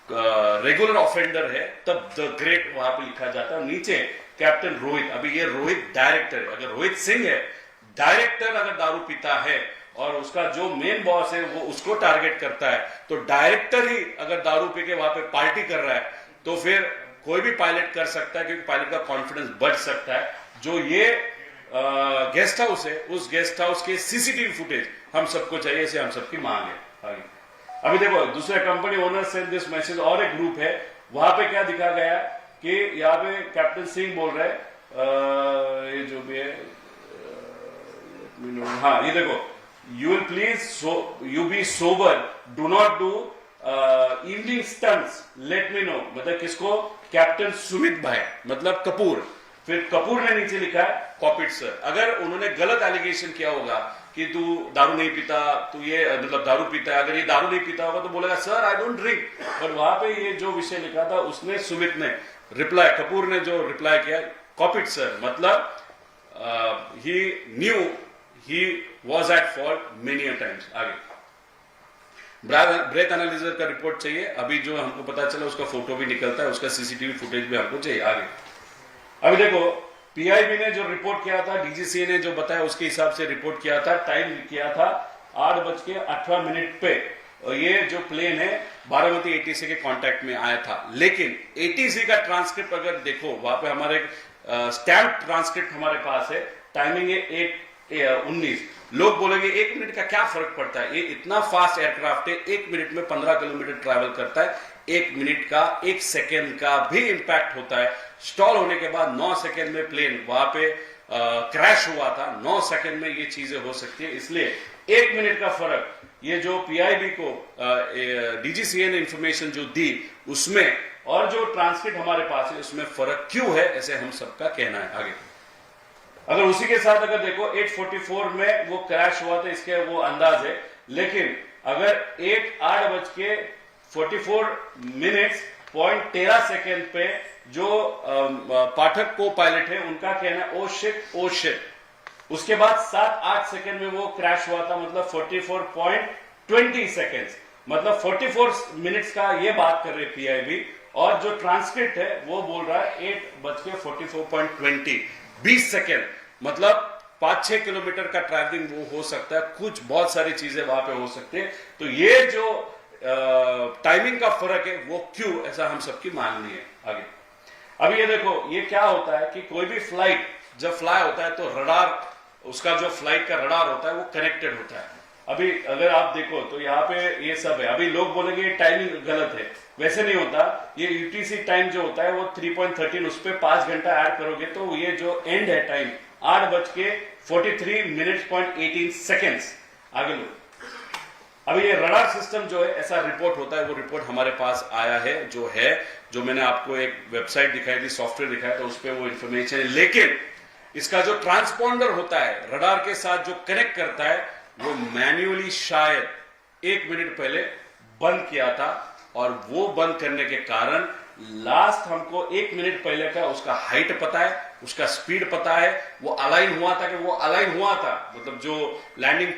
रेगुलर ऑफेंडर है, तब द ग्रेट वहां पे लिखा जाता है। नीचे कैप्टन रोहित, अभी ये रोहित डायरेक्टर है, अगर रोहित सिंह है डायरेक्टर, अगर दारू पीता है और उसका जो मेन बॉस है वो उसको टारगेट करता है, तो डायरेक्टर ही अगर दारू पी के वहां पे पार्टी कर रहा है तो फिर कोई भी पायलट कर सकता है, क्योंकि पायलट का कॉन्फिडेंस बढ़ सकता है। जो ये गेस्ट हाउस है, उस गेस्ट हाउस के सीसीटीवी फुटेज हम सबको चाहिए, इसे हम सबकी मांग है। आगे अभी देखो दूसरे company owner send this message, और एक ग्रुप है, वहां पे क्या दिखा गया कि यहाँ पे कैप्टन सिंह बोल रहे ये जो भी है, हाँ ये देखो, you will please you be sober, do not do evening stunts, let me know. मतलब किसको? कैप्टन सुमित भाई, मतलब कपूर। फिर कपूर ने नीचे लिखा है कॉपीड सर। अगर उन्होंने गलत एलिगेशन किया होगा कि तू दारू नहीं पीता, तू ये मतलब दारू पीता है, अगर ये दारू नहीं पीता होगा तो बोलेगा सर आई डोंट ड्रिंक, पर वहां पे ये जो विषय लिखा था उसने सुमित ने रिप्लाई, कपूर ने जो रिप्लाई किया कॉपीड सर, मतलब he knew he was at fault many a times. आगे ब्रेथ एनालिसिस का रिपोर्ट चाहिए, अभी जो हमको पता चला उसका फोटो भी निकलता है, उसका सीसीटीवी फुटेज भी हमको चाहिए। आगे अभी देखो पीआईबी ने जो रिपोर्ट किया था, डीजीसीए ने जो बताया उसके हिसाब से रिपोर्ट किया था, टाइम किया था 8:18 पे, और ये जो प्लेन है बारामती एटीसी के कांटेक्ट में आया था। लेकिन एटीसी का ट्रांसक्रिप्ट अगर देखो, वहां पे हमारे स्टैम्प ट्रांसक्रिप्ट हमारे पास है, टाइमिंग है 8:19। लोग बोलेंगे 1 मिनट का क्या फर्क पड़ता है, ये इतना फास्ट एयरक्राफ्ट है, 1 मिनट में 15 किलोमीटर ट्रैवल करता है, 1 मिनट का 1 सेकेंड का भी इंपैक्ट होता है। स्टॉल होने के बाद 9 सेकेंड में प्लेन वहां पे क्रैश हुआ था, 9 सेकेंड में ये चीजें हो सकती है, इसलिए 1 मिनट का फर्क, ये जो पीआईबी को डीजीसीए ने इंफॉर्मेशन जो दी उसमें और जो ट्रांसक्रिप्ट हमारे पास है उसमें फर्क क्यों है, ऐसे हम सबका कहना है। आगे अगर उसी के साथ अगर देखो 8:44 में वो क्रैश हुआ था, इसके वो अंदाज है, लेकिन अगर 8:44:13 पे जो पाठक को पायलट है उनका कहना है ओ शिट, उसके बाद 7-8 सेकेंड में वो क्रैश हुआ था, मतलब 44.20 सेकेंड्स, मतलब 44 मिनट्स का ये बात कर रहे पीआईबी, और जो ट्रांसक्रिप्ट है वो बोल रहा है 8:44.20, 20 सेकेंड, मतलब 5-6 किलोमीटर का ट्रैवलिंग वो हो सकता है, कुछ बहुत सारी चीजें वहां पे हो सकती है। तो ये जो टाइमिंग का फर्क है वो क्यों, ऐसा हम सबकी माननी है। आगे अब ये देखो, ये क्या होता है कि कोई भी फ्लाइट जब फ्लाई होता है तो रडार, उसका जो फ्लाइट का रडार होता है वो कनेक्टेड होता है। अभी अगर आप देखो तो यहाँ पे ये सब है। अभी लोग बोलेंगे टाइमिंग गलत है, वैसे नहीं होता। ये यूटीसी टाइम जो होता है वो 3.13, उस पर 5 घंटा ऐड करोगे तो ये जो एंड है टाइम 8:43 आगे लो। अभी ये रडार सिस्टम जो है, ऐसा रिपोर्ट होता है, वो रिपोर्ट हमारे पास आया है, जो मैंने आपको एक वेबसाइट दिखाई थी, सॉफ्टवेयर दिखाया था, उस पर वो इन्फॉर्मेशन है। लेकिन इसका जो ट्रांसपॉन्डर होता है रडार के साथ जो कनेक्ट करता है, वो मैन्युअली शायद 1 मिनट पहले बंद किया था, और वो बंद करने के कारण लास्ट हमको 1 मिनट पहले का उसका हाइट पता है, उसका स्पीड पता है, वो अलाइन हुआ था कि वो अलाइन हुआ था, मतलब जो लैंडिंग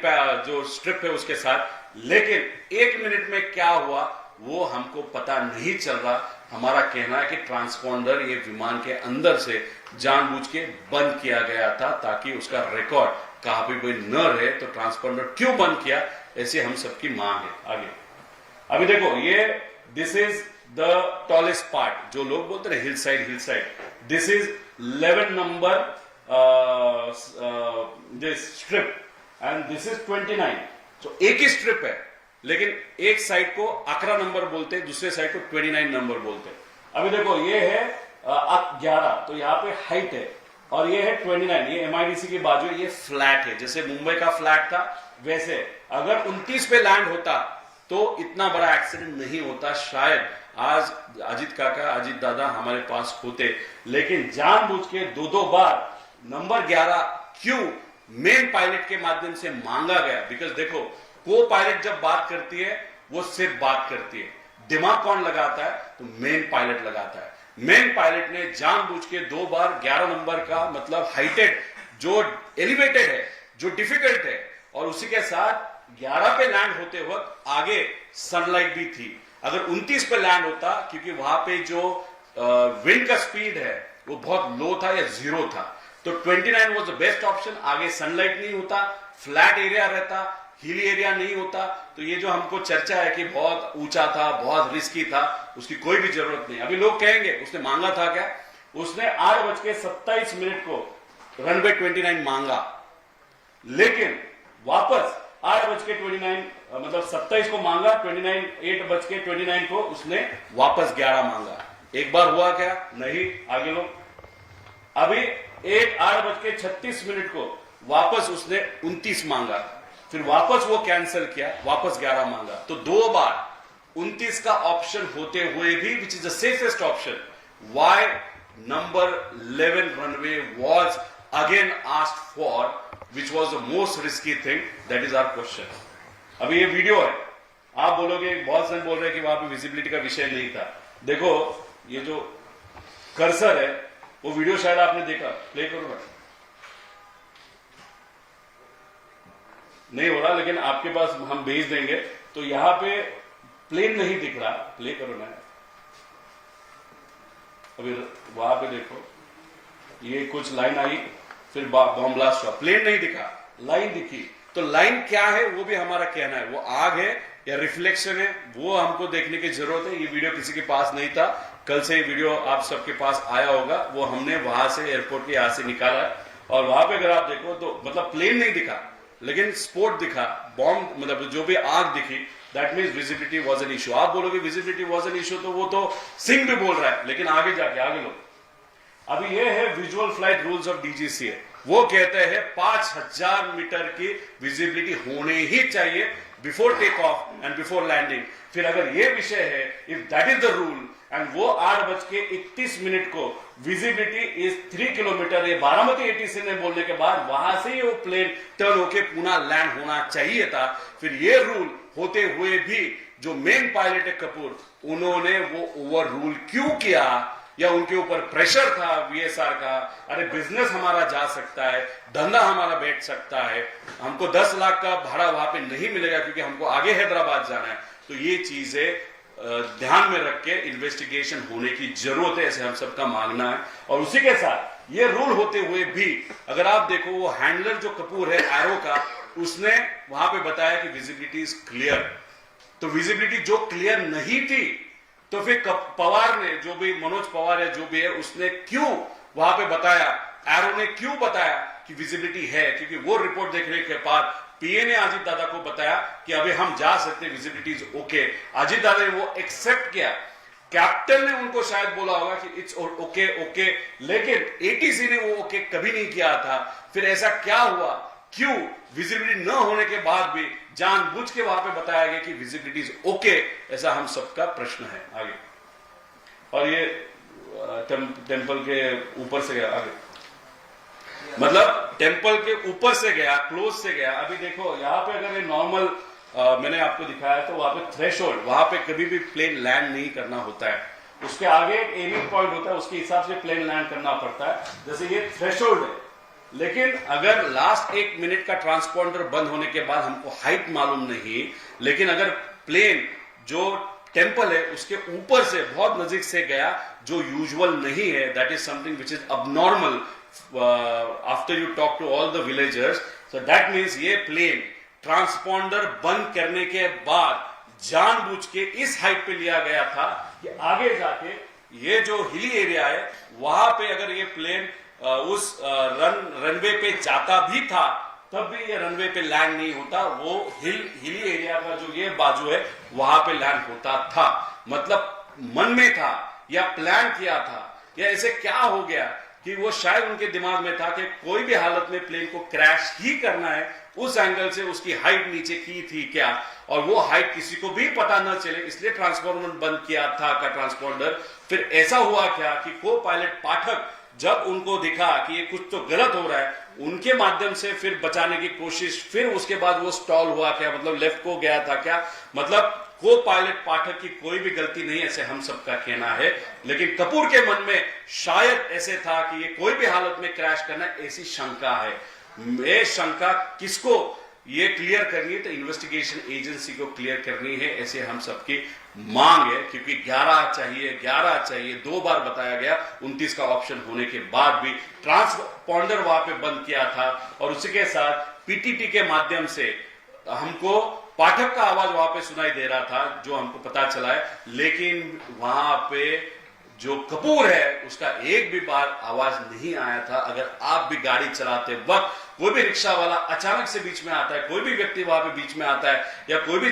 जो स्ट्रिप है उसके साथ। लेकिन 1 मिनट में क्या हुआ वो हमको पता नहीं चल रहा। हमारा कहना है कि ट्रांसपॉन्डर ये विमान के अंदर से जानबूझ के बंद किया गया था, ताकि उसका रिकॉर्ड कहां पे कोई न रहे। तो ट्रांसपॉन्डर क्यों बंद किया, ऐसी हम सबकी मांग है। आगे अभी देखो, ये this is the tallest part, जो लोग बोलते हैं hill side, this is 11 number this strip and this is 29। तो एक ही स्ट्रिप है, लेकिन एक साइड को 11 नंबर बोलते हैं, दूसरे साइड को 29 नंबर बोलते हैं। अभी देखो, ये है 11, तो यहाँ पे हाइट है, और ये है 29, ये एमआईडीसी की बाजू है, ये फ्लैट है, जैसे मुंबई का फ्लैट था वैसे। अगर 29 पे लैंड होता तो इतना बड़ा एक्सीडेंट नहीं होता, शायद आज अजीत काका, अजीत दादा हमारे पास होते। लेकिन जानबूझ के 2 बार नंबर 11 क्यों मेन पायलट के माध्यम से मांगा गया? बिकॉज देखो, को पायलट जब बात करती है वो सिर्फ बात करती है, दिमाग कौन लगाता है? तो मेन पायलट लगाता है। मेन पायलट ने जानबूझ के 2 बार 11 नंबर का, मतलब हाइटेड, जो एलिवेटेड है, जो डिफिकल्ट है, और उसी के साथ 11 पे लैंड होते वक्त आगे सनलाइट भी थी। अगर 29 पे लैंड होता, क्योंकि वहां पे जो विंड का स्पीड है वो बहुत लो था या 0 था, तो 29 वाज द बेस्ट ऑप्शन। आगे सनलाइट नहीं होता, फ्लैट एरिया रहता, हिली एरिया नहीं होता। तो ये जो हमको चर्चा है कि बहुत ऊंचा था, बहुत रिस्की था, उसकी कोई भी जरूरत नहीं। अभी लोग कहेंगे उसने मांगा था क्या? उसने 8:27 को रनवे 29 मांगा, लेकिन वापस 8:29, मतलब 27 को मांगा, 8:29 को उसने वापस 11 मांगा। एक बार हुआ क्या? नहीं। आगे लो। अभी 8:36 को वापस उसने 29 मांगा, फिर वापस वो कैंसिल किया, वापस 11 मांगा। तो 2 बार 29 का ऑप्शन होते हुए भी, which is the safest option, why number 11 runway was again asked for, which was the most risky thing? That is our question. अभी ये वीडियो है, आप बोलोगे, बहुत जन बोल रहे हैं कि वहां पे विजिबिलिटी का विषय नहीं था। देखो, ये जो कर्सर है वो वीडियो शायद आपने देखा, प्ले करो ना, नहीं हो रहा, लेकिन आपके पास हम भेज देंगे। तो यहां पे प्लेन नहीं दिख रहा, प्ले करो ना। अभी वहां पे देखो, ये कुछ लाइन आई, फिर बॉम्ब ब्लास्ट हुआ, प्लेन नहीं दिखा, लाइन दिखी। तो लाइन क्या है वो भी हमारा कहना है, वो आग है या रिफ्लेक्शन है, वो हमको देखने की जरूरत है। ये वीडियो किसी के पास नहीं था, कल से ये वीडियो आप सबके पास आया होगा, वो हमने वहां से एयरपोर्ट के यहां से निकाला है। और वहां पे अगर आप देखो तो मतलब प्लेन नहीं दिखा, लेकिन स्पोर्ट दिखा, बॉम्ब, मतलब जो भी आग दिखी, that means visibility was an issue. आप बोलोगे विजिबिलिटी वॉज एन इशू, तो वो तो सिंह भी बोल रहा है, लेकिन आगे जाके आगे लो। अभी ये है visual flight rules of DGCA, वो कहते हैं 5000 मीटर की विजिबिलिटी होने ही चाहिए before take off and before landing. फिर अगर ये विषय है, if that is the rule, and वो 8:31 को विजिबिलिटी इज 3 किलोमीटर, ये बारामती एटीसी ने बोलने के बाद वहां से ही वो प्लेन टर्न होके पुनः लैंड होना चाहिए था। फिर ये रूल होते हुए भी जो मेन पायलट है कपूर, उन्होंने वो ओवर रूल क्यों किया? या उनके ऊपर प्रेशर था वीएसआर का? अरे बिजनेस हमारा जा सकता है, धंधा हमारा बैठ सकता है, हमको 10 लाख का भाड़ा वहां पे नहीं मिलेगा क्योंकि हमको आगे हैदराबाद जाना है। तो ये चीजें ध्यान में रख के इन्वेस्टिगेशन होने की जरूरत है, ऐसे हम सबका मांगना है। और उसी के साथ ये रूल होते हुए भी अगर आप देखो वो हैंडलर जो कपूर है एरो का, उसने वहां पे बताया कि विजिबिलिटी इज क्लियर। तो विजिबिलिटी जो क्लियर नहीं थी तो फिर पवार ने, जो भी मनोज पवार है जो भी है, उसने क्यों वहां पे बताया, एरो ने क्यों बताया कि विजिबिलिटी है? क्योंकि वो रिपोर्ट देखने के बाद पीए ने अजीत दादा को बताया कि अभी हम जा सकते, विजिबिलिटी इज ओके। अजीत दादा ने वो एक्सेप्ट किया। कैप्टन ने उनको शायद बोला होगा कि इट्स ओके ओके, लेकिन एटीसी ने वो ओके कभी नहीं किया था। फिर ऐसा क्या हुआ, क्यों विजिबिलिटी न होने के बाद भी जानबूझ के वहां पे बताया गया कि विजिबिलिटी इज ओके? ऐसा हम सबका प्रश्न है। आगे, और ये टेम्पल के ऊपर से गया आगे, मतलब टेम्पल के ऊपर से गया, क्लोज से गया। अभी देखो यहाँ पे अगर ये नॉर्मल मैंने आपको दिखाया तो वहां पे थ्रेशोल्ड, वहां पे कभी भी प्लेन लैंड नहीं करना होता है। उसके आगे एक एमिंग पॉइंट होता है, उसके हिसाब से प्लेन लैंड करना पड़ता है। जैसे ये थ्रेशोल्ड है, लेकिन अगर लास्ट 1 मिनट का ट्रांसपॉन्डर बंद होने के बाद हमको हाइट मालूम नहीं, लेकिन अगर प्लेन जो टेम्पल है उसके ऊपर से बहुत नजदीक से गया, जो यूजुअल नहीं है, that is something which is abnormal after you talk to all the villagers. So that means ये प्लेन ट्रांसपॉन्डर बंद करने के बाद जानबूझ के इस हाइट पे लिया गया था कि आगे जाके ये जो हिली एरिया है वहां पे अगर ये प्लेन उस रनवे पे जाता भी था तब भी ये रनवे पे लैंड नहीं होता, वो हिली एरिया का जो ये बाजू है वहां पे लैंड होता था। मतलब मन में था या प्लान किया था या ऐसे क्या हो गया कि वो शायद उनके दिमाग में था कि कोई भी हालत में प्लेन को क्रैश ही करना है, उस एंगल से उसकी हाइट नीचे की थी क्या, और वो हाइट किसी को भी पता न चले, इसलिए ट्रांसफॉर्मर बंद किया था का ट्रांसपॉन्डर। फिर ऐसा हुआ क्या कि को पायलट पाठक जब उनको दिखा कि ये कुछ तो गलत हो रहा है, उनके माध्यम से फिर बचाने की कोशिश, फिर उसके बाद वो स्टॉल हुआ क्या, मतलब लेफ्ट को गया था क्या, मतलब को पायलट पाठक की कोई भी गलती नहीं, ऐसे हम सबका कहना है। लेकिन कपूर के मन में शायद ऐसे था कि ये कोई भी हालत में क्रैश करना, ऐसी शंका है। ये शंका किसको ये क्लियर करनी है? तो इन्वेस्टिगेशन एजेंसी को क्लियर करनी है, ऐसे हम सबकी मांग है। क्योंकि 11 चाहिए 2 बार बताया गया, 29 का ऑप्शन होने के बाद भी ट्रांसपॉन्डर वहां पे बंद किया था। और उसी के साथ पीटीटी के माध्यम से हमको पाठक का आवाज वहां पे सुनाई दे रहा था, जो हमको पता चला है। लेकिन वहां पे जो कपूर है उसका एक भी बार आवाज नहीं आया था। अगर आप भी गाड़ी चलाते वक्त कोई भी रिक्शा वाला अचानक से बीच में आता है, कोई भी व्यक्ति वहां पे बीच में आता है, या कोई भी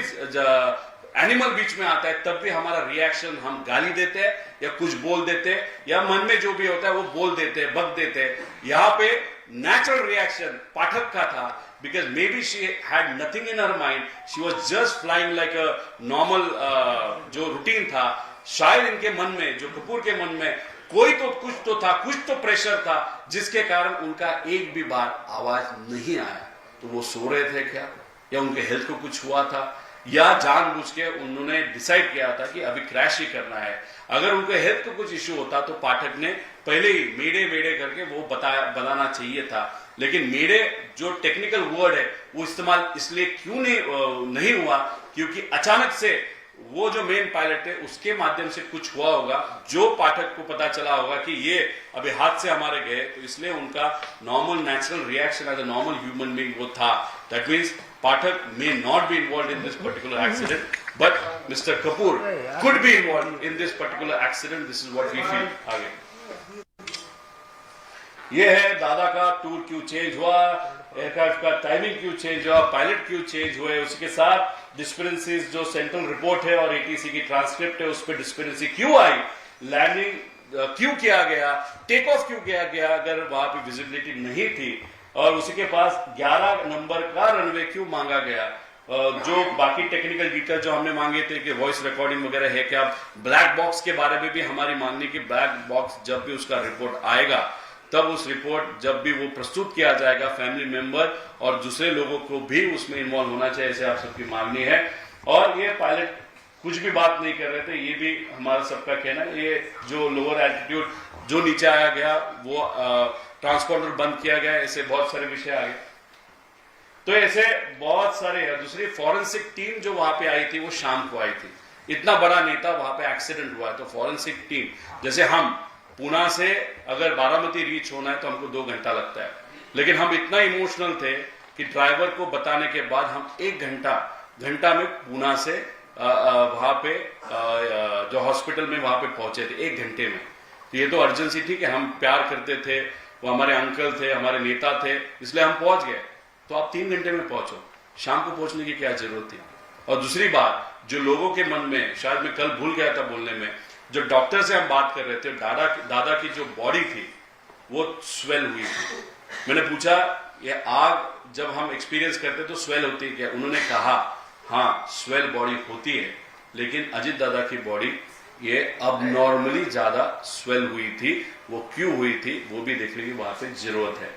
एनिमल बीच में आता है, तब भी हमारा रिएक्शन, हम गाली देते हैं या कुछ बोल देते हैं, या मन में जो भी होता है वो बोल देते हैं, बक देते हैं। यहाँ पे नेचुरल रिएक्शन पाठक का था, because maybe she had nothing in her mind, she was just flying like a normal जो रूटीन था। शायद इनके मन में, जो कपूर के मन में कोई तो कुछ तो था, कुछ तो प्रेशर था, जिसके कारण उनका एक भी बार आवाज नहीं आया। तो वो सो रहे थे क्या, या उनके हेल्थ को कुछ हुआ था, या जानबूझ के उन्होंने डिसाइड किया था कि अभी क्रैश ही करना है। अगर उनको हेल्थ को कुछ इश्यू होता तो पाठक ने पहले ही मेडे करके वो बताना चाहिए था। लेकिन मेडे जो टेक्निकल वर्ड है वो इस्तेमाल इसलिए क्यों नहीं हुआ, क्योंकि अचानक से वो जो मेन पायलट है उसके माध्यम से कुछ हुआ होगा, जो पाठक को पता चला होगा कि ये अभी हाथ से हमारे गए, तो इसलिए उनका normal natural reaction as a normal human being वो था। That means Pathak may not be involved in this particular accident, but Mr. Kapoor could be involved in this particular accident. This is what we feel. आगे ये है दादा का tour क्यों change हुआ, aircraft का टाइमिंग क्यों चेंज हुआ, पायलट क्यों चेंज हुए, उसके साथ डिस्पेरेंसीज जो सेंट्रल रिपोर्ट है और एटीसी की ट्रांसक्रिप्ट है उस पर डिस्पेरेंसी क्यों आई, लैंडिंग क्यों किया गया, टेक ऑफ क्यों किया गया अगर वहां पे विजिबिलिटी नहीं थी, और उसी के पास 11 नंबर का रनवे क्यों मांगा गया। जो बाकी टेक्निकल डिटेल जो हमने मांगे थे कि वॉइस रिकॉर्डिंग वगैरह है क्या, ब्लैक बॉक्स के बारे में भी हमारी मांगनी की ब्लैक बॉक्स जब भी उसका रिपोर्ट आएगा तब उस रिपोर्ट जब भी वो प्रस्तुत किया जाएगा, फैमिली मेंबर और दूसरे लोगों को भी उसमें इन्वॉल्व होना चाहिए, ऐसे आप सबकी मांगनी है। और ये पायलट कुछ भी बात नहीं कर रहे थे, ये भी हमारा सबका कहना है। ये जो लोअर एल्टीट्यूड जो नीचे आया गया वो ट्रांसपॉन्डर बंद किया गया, ऐसे बहुत सारे विषय आ गए। तो ऐसे बहुत सारे, दूसरी फॉरेंसिक टीम जो वहां पे आई थी वो शाम को आई थी, इतना बड़ा नेता वहां पे एक्सीडेंट हुआ है, तो फॉरेंसिक टीम, जैसे हम पुणे से अगर बारामती रीच होना है तो हमको 2 घंटा लगता है, लेकिन हम इतना इमोशनल थे कि ड्राइवर को बताने के बाद हम 1 घंटा में पुणे से वहां पे जो हॉस्पिटल में वहां पे पहुंचे थे 1 घंटे में। तो ये तो अर्जेंसी थी कि हम प्यार करते थे, वो हमारे अंकल थे, हमारे नेता थे, इसलिए हम पहुंच गए। तो आप 3 घंटे में पहुंचो, शाम को पहुंचने की क्या जरूरत थी। और दूसरी बात, जो लोगों के मन में, शायद मैं कल भूल गया था बोलने में, जो डॉक्टर से हम बात कर रहे थे, दादा की जो बॉडी थी वो स्वेल हुई थी। मैंने पूछा ये आग जब हम एक्सपीरियंस करते तो स्वेल होती है क्या? उन्होंने कहा हाँ स्वेल बॉडी होती है, लेकिन अजीत दादा की बॉडी ये अब नॉर्मली ज्यादा स्वेल हुई थी। वो क्यों हुई थी वो भी देखने की वहां पे जरूरत है।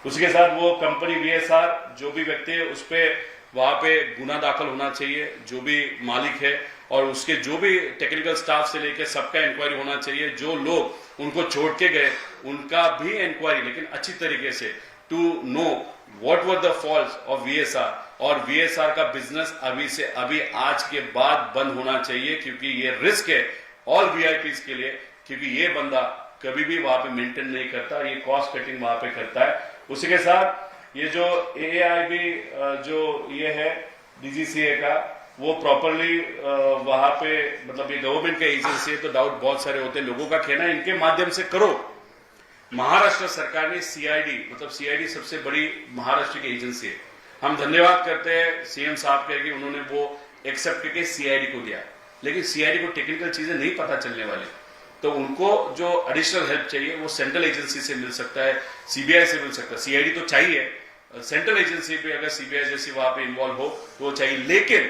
उसके साथ वो कंपनी VSR जो भी व्यक्ति है उस पर वहां पे गुना दाखिल होना चाहिए, जो भी मालिक है, और उसके जो भी टेक्निकल स्टाफ से लेकर सबका इंक्वायरी होना चाहिए। जो लोग उनको छोड़ के गए उनका भी इंक्वायरी, लेकिन अच्छी तरीके से, to know what were the faults of VSR। और VSR का बिजनेस अभी से अभी आज के बाद बंद होना चाहिए, क्योंकि ये रिस्क है ऑल VIPs के लिए, क्योंकि ये बंदा कभी भी वहां पे मेंटेन नहीं करता, ये कॉस्ट कटिंग वहां पे करता है। उसी के साथ ये जो AAIB जो ये है DGCA का, वो प्रॉपरली वहां पे, मतलब ये गवर्नमेंट का एजेंसी है तो डाउट बहुत सारे होते हैं। लोगों का कहना है इनके माध्यम से करो। महाराष्ट्र सरकार ने CID, मतलब CID सबसे बड़ी महाराष्ट्र की एजेंसी है, हम धन्यवाद करते हैं CM साहब के कि उन्होंने वो एक्सेप्ट करके CID को दिया, लेकिन CID को टेक्निकल चीजें नहीं पता चलने वाली, तो उनको जो एडिशनल हेल्प चाहिए वो सेंट्रल एजेंसी से मिल सकता है, CBI से मिल सकता है। CID तो चाहिए, सेंट्रल एजेंसी पे अगर CBI जैसी वहां पे इन्वॉल्व हो तो चाहिए, लेकिन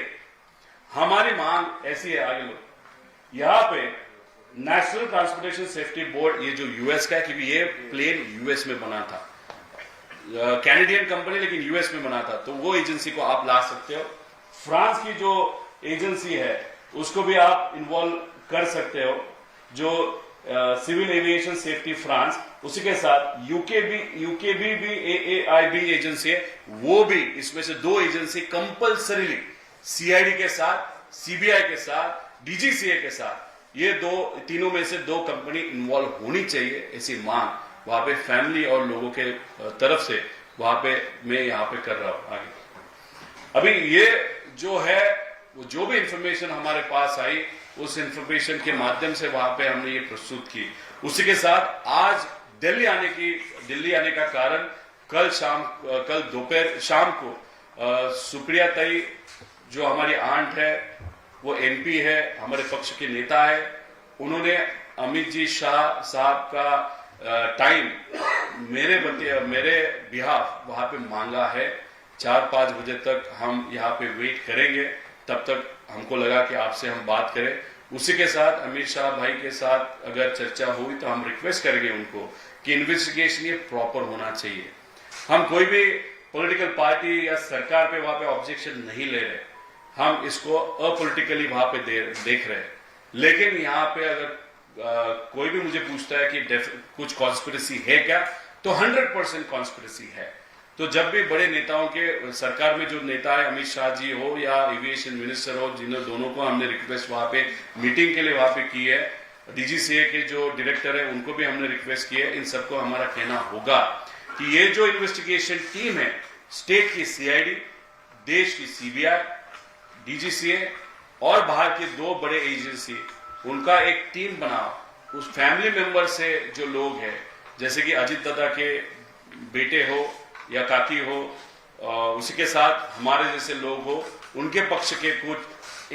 हमारी मांग ऐसी है, आगे लो, यहाँ पे नेशनल ट्रांसपोर्टेशन सेफ्टी बोर्ड, ये जो US का है, क्योंकि ये प्लेन US में बना था, कैनेडियन कंपनी लेकिन US में बना था, तो वो एजेंसी को आप ला सकते हो। फ्रांस की जो एजेंसी है उसको भी आप इन्वॉल्व कर सकते हो, जो सिविल एविएशन सेफ्टी फ्रांस। उसी के साथ यूके भी AAIB एजेंसी है, वो भी, इसमें से 2 एजेंसी कंपल्सरीली CID के साथ, CBI के साथ, DGCA के साथ, ये तीनों में से 2 कंपनी इन्वॉल्व होनी चाहिए, ऐसी मांग वहां पे फैमिली और लोगों के तरफ से वहां पे मैं यहाँ पे कर रहा हूं। आगे अभी ये जो है, वो जो भी इंफॉर्मेशन हमारे पास आई उस इंफॉर्मेशन के माध्यम से वहां पे हमने ये प्रस्तुत की। उसी के साथ आज दिल्ली आने का कारण, कल दोपहर शाम को सुप्रिया ताई जो हमारी आंट है, वो MP है, हमारे पक्ष के नेता है, उन्होंने अमित जी शाह साहब का टाइम मेरे बिहाफ वहां पे मांगा है। 4-5 बजे तक हम यहाँ पे वेट करेंगे, तब तक हमको लगा कि आपसे हम बात करें। उसी के साथ अमित शाह भाई के साथ अगर चर्चा हुई तो हम रिक्वेस्ट करेंगे उनको कि इन्वेस्टिगेशन ये प्रॉपर होना चाहिए। हम कोई भी पॉलिटिकल पार्टी या सरकार पे वहां पे ऑब्जेक्शन नहीं ले रहे, हम इसको अपॉलिटिकली वहां पे देख रहे हैं। लेकिन यहाँ पे अगर कोई भी मुझे पूछता है कि कुछ कॉन्स्पिरेसी है क्या, तो 100% कॉन्स्पिरेसी है। तो जब भी बड़े नेताओं के, सरकार में जो नेता है, अमित शाह जी हो या एविएशन मिनिस्टर हो, जिन्होंने दोनों को हमने रिक्वेस्ट वहां पे मीटिंग के लिए वहां पे की है, DGCA के जो डायरेक्टर है उनको भी हमने रिक्वेस्ट की है। इन सबको हमारा कहना होगा कि ये जो इन्वेस्टिगेशन टीम है, स्टेट की CID, देश की CBI, DGCA और बाहर के 2 बड़े एजेंसी, उनका एक टीम बनाओ। उस फैमिली मेंबर से जो लोग हैं, जैसे कि अजीत दादा के बेटे हो या काकी हो, उसी के साथ हमारे जैसे लोग हो, उनके पक्ष के कुछ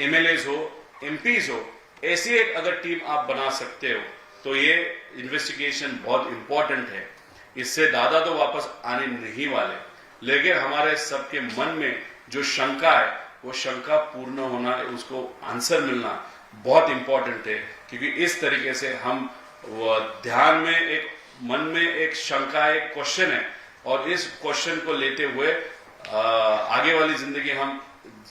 MLAs हो, MPs हो, ऐसी एक अगर टीम आप बना सकते हो तो ये इन्वेस्टिगेशन बहुत इंपॉर्टेंट है। इससे दादा तो वापस आने नहीं वाले, लेकिन हमारे सबके मन में जो शंका है वो शंका पूर्ण होना, उसको आंसर मिलना बहुत इंपॉर्टेंट है। क्योंकि इस तरीके से हम ध्यान में, एक मन में एक शंका, एक क्वेश्चन है, और इस क्वेश्चन को लेते हुए आगे वाली जिंदगी हम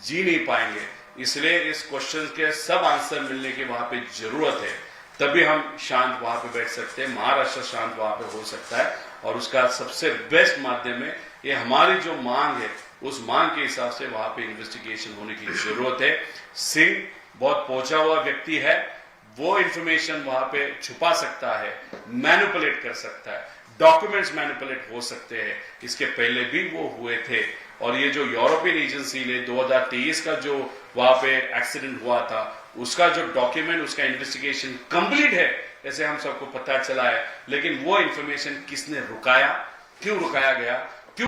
जी नहीं पाएंगे। इसलिए इस क्वेश्चन के सब आंसर मिलने की वहां पे जरूरत है, तभी हम शांत वहां पे बैठ सकते हैं, महाराष्ट्र शांत वहां पे हो सकता है। और उसका सबसे बेस्ट माध्यम है ये हमारी जो मांग है, उस मांग के हिसाब से वहां पे इन्वेस्टिगेशन होने की जरूरत है। सिंह बहुत पहुंचा हुआ व्यक्ति है, वो इंफॉर्मेशन वहां पे छुपा सकता है, मैनिपुलेट कर सकता है, डॉक्यूमेंट्स मैनिपुलेट हो सकते हैं। इसके पहले भी वो हुए थे। और ये जो यूरोपियन एजेंसी ने 2023 का जो वहां पे एक्सीडेंट हुआ था, उसका जो डॉक्यूमेंट, उसका इन्वेस्टिगेशन कंप्लीट है ऐसे हम सबको पता चला है। लेकिन वो इंफॉर्मेशन किसने रुकाया, क्यों रुकाया गया, क्यों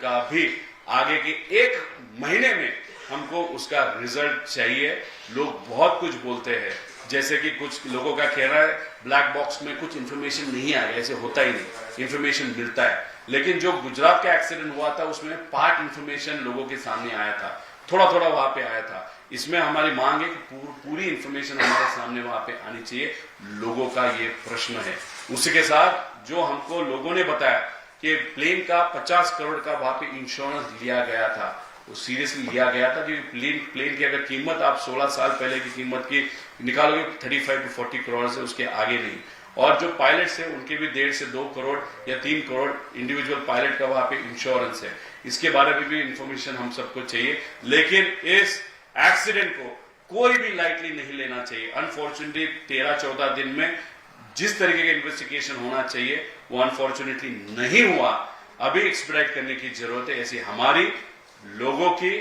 का भी आगे के 1 महीने में हमको उसका रिजल्ट चाहिए। लोग बहुत कुछ बोलते हैं, जैसे कि कुछ लोगों का कहना है ब्लैक बॉक्स में कुछ इंफॉर्मेशन नहीं आया, ऐसे होता ही नहीं, इंफॉर्मेशन मिलता है। लेकिन जो गुजरात का एक्सीडेंट हुआ था उसमें पार्ट इंफॉर्मेशन लोगों के सामने आया था, थोड़ा थोड़ा वहां पे आया था। इसमें हमारी मांग है कि पूरी इंफॉर्मेशन हमारे सामने वहां पे आनी चाहिए। लोगों का ये प्रश्न है। उसी के साथ जो हमको लोगों ने बताया कि प्लेन का 50 करोड़ का वहां पे इंश्योरेंस लिया गया था, वो सीरियसली लिया गया था कि प्लेन की अगर कीमत आप 16 साल पहले की कीमत की निकालोगे 35 to 40 करोड़ से उसके आगे नहीं। और जो पायलट्स है उनके भी 1.5 से 2 करोड़ या 3 करोड़ इंडिविजुअल पायलट का वहां पे इंश्योरेंस है। इसके बारे में भी इंफॉर्मेशन हम सबको चाहिए। लेकिन इस एक्सीडेंट को कोई भी लाइटली नहीं लेना चाहिए। अनफॉर्चुनेटली 13-14 दिन में जिस तरीके का इन्वेस्टिगेशन होना चाहिए वो अनफॉर्चुनेटली नहीं हुआ। अभी एक्सपेडाइट करने की जरूरत है, ऐसी हमारी, लोगों की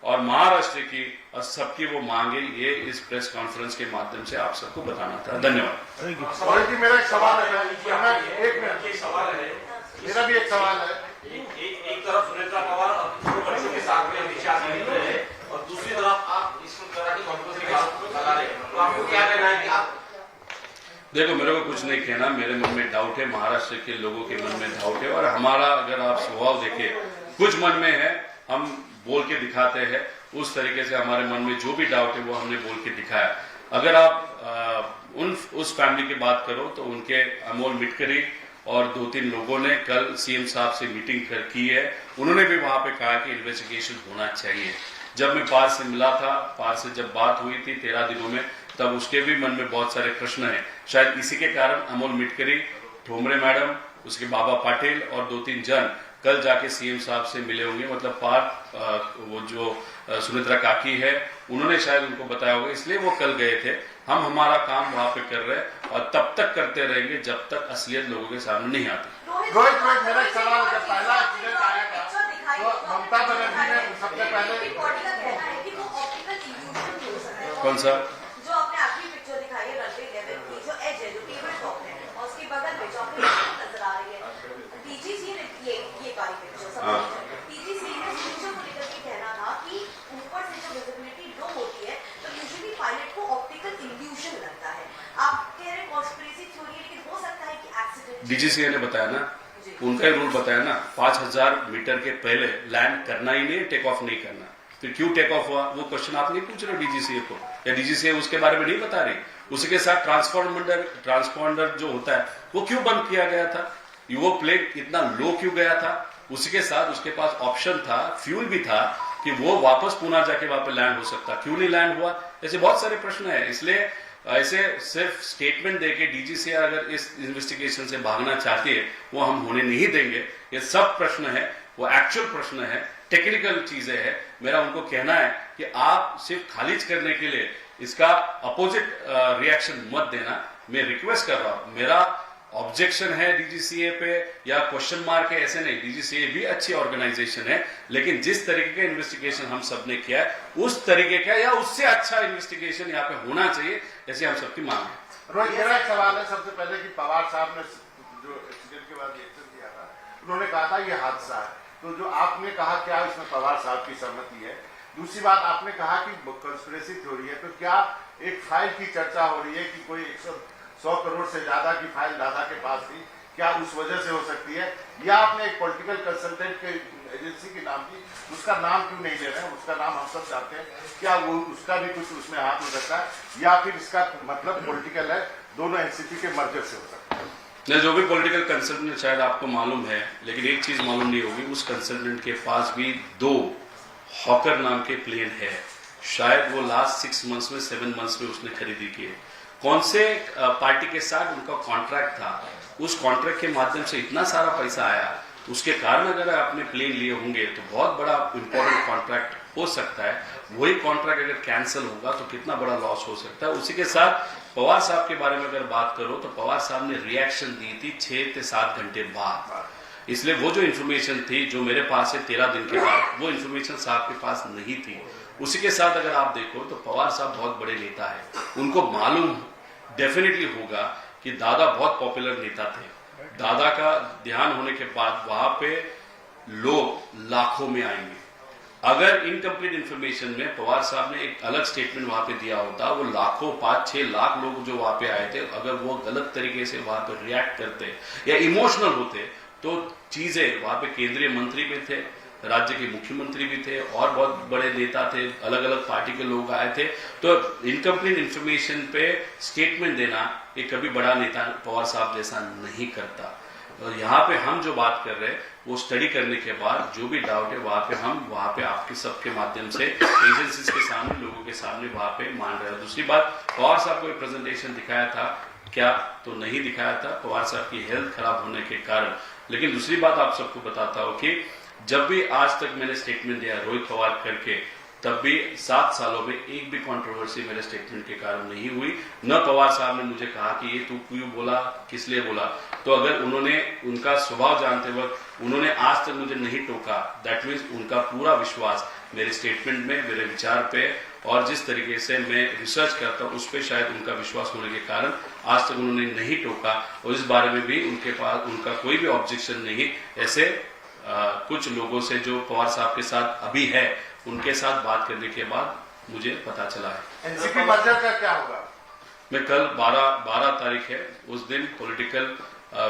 और महाराष्ट्र की और सबकी वो मांगे। ये इस प्रेस कॉन्फ्रेंस के माध्यम से आप सबको बताना था। धन्यवाद। मेरा एक सवाल है, एक मिनट सवाल है, मेरा भी एक सवाल है। एक तरफ सुनेत्रा पवार और बच्चों के साथ में और दूसरी तरफ आप इसको तरह की कंट्रोवर्सी लगा रहे हैं, तो आपको क्या कहना है कि आप? देखो, मेरे को कुछ नहीं कहना, मेरे मन में डाउट है, महाराष्ट्र के लोगों के मन में डाउट है, और हमारा अगर आप स्वभाव देखें, कुछ मन में है हम बोल के दिखाते हैं। उस तरीके से हमारे मन में जो भी डाउट है वो हमने बोल के दिखाया। अगर आप उस फैमिली की बात करो तो उनके अमोल मिटकरी और 2-3 लोगों ने कल सीएम साहब से मीटिंग की है। उन्होंने भी वहां पे कहा कि इन्वेस्टिगेशन होना चाहिए। जब मैं पार से मिला था, पार से जब बात हुई थी 13 दिनों में, तब उसके भी मन में बहुत सारे प्रश्न हैं। शायद इसी के कारण अमोल मिटकरी, ठोमरे मैडम, उसके बाबा पाटिल और 2-3 जन कल जाके सीएम साहब से मिले होंगे। मतलब पार वो जो सुनेत्रा काकी है उन्होंने शायद उनको बताया होगा, इसलिए वो कल गए थे। हम हमारा काम वहां पे कर रहे हैं और तब तक करते रहेंगे जब तक असलियत लोगों के सामने नहीं आती। रोहित, मेरा सवाल, जब पहला एक्सीडेंट आया था तो ममता बनर्जी ने सबसे पहले कौन सा जो आपने आखिरी पिक्चर दिखाई है रनवे 11 की, जो एज है, जो टेबल टॉप है और उसके बगल में जो आपको नजर आ रही है, डीजीसी ने ये वाली पिक्चर, डीजीसी ने फ्यूचर को लेकर के कहना था कि ऊपर से जो विजिबिलिटी लो होती है तो यूजुअली पायलट को ऑप्टिकल इल्यूजन लगता है। आप कह रहे हैं कॉन्स्पिरेसी थ्योरी है, लेकिन हो सकता है कि एक्सीडेंट। डीजीसी ने बताया ना, उनका ही रूल बताया ना, 5000 मीटर के पहले लैंड करना ही नहीं, टेक ऑफ नहीं करना। फिर क्यों टेक ऑफ हुआ वो क्वेश्चन आप नहीं पूछ रहे डीजीसी को, या डीजीसी उसके बारे में नहीं बता रही। उसी के साथ ट्रांसपॉन्डर जो होता है वो क्यों बंद किया गया था, वो प्लेन इतना लो क्यों गया था। उसी के साथ उसके पास ऑप्शन था, फ्यूल भी था कि वो वापस पुणे जाके वहां पे लैंड हो सकता, क्यों नहीं लैंड हुआ। ऐसे बहुत सारे प्रश्न है। इसलिए ऐसे सिर्फ स्टेटमेंट देके डीजीसी अगर इस इन्वेस्टिगेशन से भागना चाहती है वो हम होने नहीं देंगे। ये सब प्रश्न है, वो एक्चुअल प्रश्न है, टेक्निकल चीजें है। मेरा उनको कहना है कि आप सिर्फ खारिज करने के लिए इसका अपोजिट रिएक्शन मत देना। मैं रिक्वेस्ट कर रहा हूं, मेरा ऑब्जेक्शन है डीजीसीए पे या क्वेश्चन मार्क है, ऐसे नहीं। डीजीसीए भी अच्छी ऑर्गेनाइजेशन है, लेकिन जिस तरीके का इन्वेस्टिगेशन हम सब ने किया है उस तरीके का या उससे अच्छा इन्वेस्टिगेशन यहाँ पे होना चाहिए, ऐसी हम सबकी मांग है। रोहित, मेरा एक सवाल है सबसे पहले कि पवार साहब ने जो एक्सीडेंट के बाद रिएक्शन दिया था, उन्होंने कहा था ये हादसा है, तो जो आपने कहा क्या इसमें पवार साहब की सहमति है? दूसरी बात, आपने कहा कि कंस्पिरेसी थ्योरी है, तो क्या एक फाइल की चर्चा हो रही है कि कोई 100 करोड़ से ज्यादा की फाइल दादा के पास थी, क्या उस वजह से हो सकती है? या आपने एक पॉलिटिकल कंसल्टेंट के एजेंसी की नाम की, उसका नाम क्यों नहीं ले रहे हैं? उसका नाम हम सब चाहते हैं, क्या वो उसका भी कुछ उसमें हाथ हो सकता है, या फिर इसका मतलब पॉलिटिकल है, दोनों एनसीपी के मर्जर से हो सकता है? नहीं, जो भी पॉलिटिकल कंसल्टेंट शायद आपको मालूम है, लेकिन एक चीज मालूम नहीं होगी, उस कंसल्टेंट के पास भी 2 हॉकर नाम के प्लेन है। शायद वो लास्ट 6 मंथ्स में 7 मंथ्स में उसने खरीदी की है। कौन से पार्टी के साथ उनका कॉन्ट्रैक्ट था, उस कॉन्ट्रैक्ट के माध्यम से इतना सारा पैसा आया, उसके कारण अगर आपने प्लेन लिए होंगे तो बहुत बड़ा इंपॉर्टेंट कॉन्ट्रैक्ट हो सकता है। वही कॉन्ट्रैक्ट अगर कैंसिल होगा तो कितना बड़ा लॉस हो सकता है। उसी के साथ पवार साहब के बारे में अगर बात करो तो पवार साहब ने रिएक्शन दी थी 6 से 7 घंटे बाद, इसलिए वो जो इन्फॉर्मेशन थी जो मेरे पास है 13 दिन के बाद, वो इन्फॉर्मेशन साहब के पास नहीं थी। उसी के साथ अगर आप देखो तो पवार साहब बहुत बड़े नेता है, उनको मालूम डेफिनेटली होगा कि दादा बहुत पॉपुलर नेता थे। दादा का ध्यान होने के बाद वहां पे लोग लाखों में आएंगे। अगर इनकम्प्लीट इंफॉर्मेशन में पवार साहब ने एक अलग स्टेटमेंट वहां पे दिया होता, वो लाखों 5-6 लाख लोग जो वहां पे आए थे, अगर वो गलत तरीके से वहां पे रिएक्ट करते या इमोशनल होते तो चीजें वहां पे केंद्रीय मंत्री भी थे, राज्य के मुख्यमंत्री भी थे और बहुत बड़े नेता थे, अलग अलग पार्टी के लोग आए थे। तो इनकम्प्लीट इंफॉर्मेशन पे स्टेटमेंट देना ये कभी बड़ा नेता पवार साहब जैसा नहीं करता। और यहाँ पे हम जो बात कर रहे हैं वो स्टडी करने के बाद जो भी डाउट है वहां पे आपके सबके माध्यम से एजेंसीज के सामने, लोगों के सामने वहां पे मान रहे हैं। दूसरी बात, पवार साहब को एक प्रेजेंटेशन दिखाया था क्या? तो नहीं दिखाया था, पवार साहब की हेल्थ खराब होने के कारण। लेकिन दूसरी बात आप सबको बताता हूं कि जब भी आज तक मैंने स्टेटमेंट दिया रोहित पवार करके, तब भी 7 सालों में एक भी कंट्रोवर्सी मेरे स्टेटमेंट के कारण नहीं हुई। न पवार साहब ने मुझे कहा कि ये तू क्यों बोला, किस लिए बोला। तो अगर उन्होंने उनका स्वभाव जानते वक्त उन्होंने आज तक मुझे नहीं टोका, दैट मीन्स उनका पूरा विश्वास मेरे स्टेटमेंट में, मेरे विचार पे और जिस तरीके से मैं रिसर्च करता हूँ उस पर शायद उनका विश्वास होने के कारण आज तक उन्होंने नहीं टोका। और इस बारे में भी उनके पास उनका कोई भी ऑब्जेक्शन नहीं। ऐसे कुछ लोगों से जो पवार साहब के साथ अभी है, उनके साथ बात करने के बाद मुझे पता चला है। एनसीपी मर्जर का क्या होगा? मैं कल 12 तारीख है, उस दिन पॉलिटिकल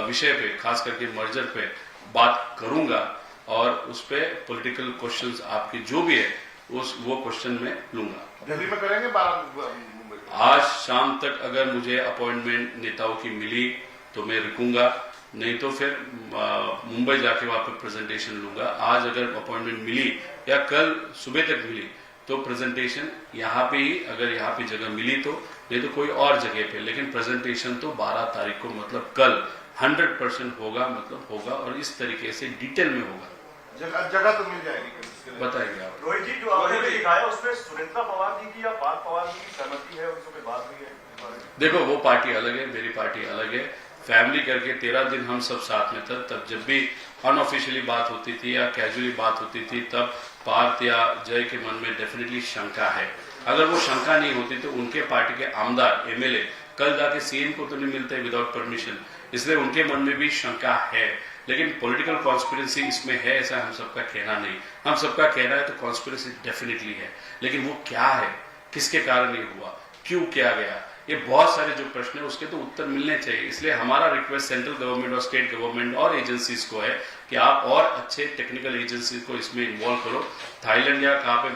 विषय पे, खास करके मर्जर पे बात करूंगा और उस पे पॉलिटिकल क्वेश्चंस आपके जो भी है वो क्वेश्चन में लूंगा। दिल्ली में करेंगे 12 आज शाम तक अगर मुझे अपॉइंटमेंट नेताओं की मिली तो मैं रुकूंगा, नहीं तो फिर मुंबई जाके वहां पर प्रेजेंटेशन लूंगा। आज अगर अपॉइंटमेंट मिली या कल सुबह तक मिली तो प्रेजेंटेशन यहाँ पे ही, अगर यहाँ पे जगह मिली तो, नहीं तो कोई और जगह पे। लेकिन प्रेजेंटेशन तो 12 तारीख को मतलब कल 100% होगा, मतलब होगा और इस तरीके से डिटेल में होगा। जगह तो मिल जाएगी, बताएंगे आप। रोहित जी, जो आपने दिखाया उसमें सुरेंद्र पवार जी की या पार्थ पवार जी की सहमति है, उनसे कोई बात हुई है? देखो, वो पार्टी अलग है, मेरी पार्टी अलग है। फैमिली करके 13 दिन हम सब साथ में थे, तब जब भी अनऑफिशियली बात होती थी या कैजुअली बात होती थी तब पार्थ या जय के मन में डेफिनेटली शंका है। अगर वो शंका नहीं होती तो उनके पार्टी के आमदार एमएलए कल जाके सीएम को तो नहीं मिलते विदाउट परमिशन, इसलिए उनके मन में भी शंका है। लेकिन पॉलिटिकल कॉन्स्पिरेसी इसमें है ऐसा हम सबका कहना नहीं। हम सबका कहना है तो कॉन्स्पिरेसी डेफिनेटली है, लेकिन वो क्या है, किसके कारण ये हुआ, क्यों किया गया, ये बहुत सारे जो प्रश्न है उसके तो उत्तर मिलने चाहिए। इसलिए हमारा रिक्वेस्ट सेंट्रल गवर्नमेंट और स्टेट गवर्नमेंट और एजेंसीज को है कि आप और अच्छे टेक्निकल एजेंसीज को इसमें इन्वॉल्व करो। थाईलैंड या कहाँ पे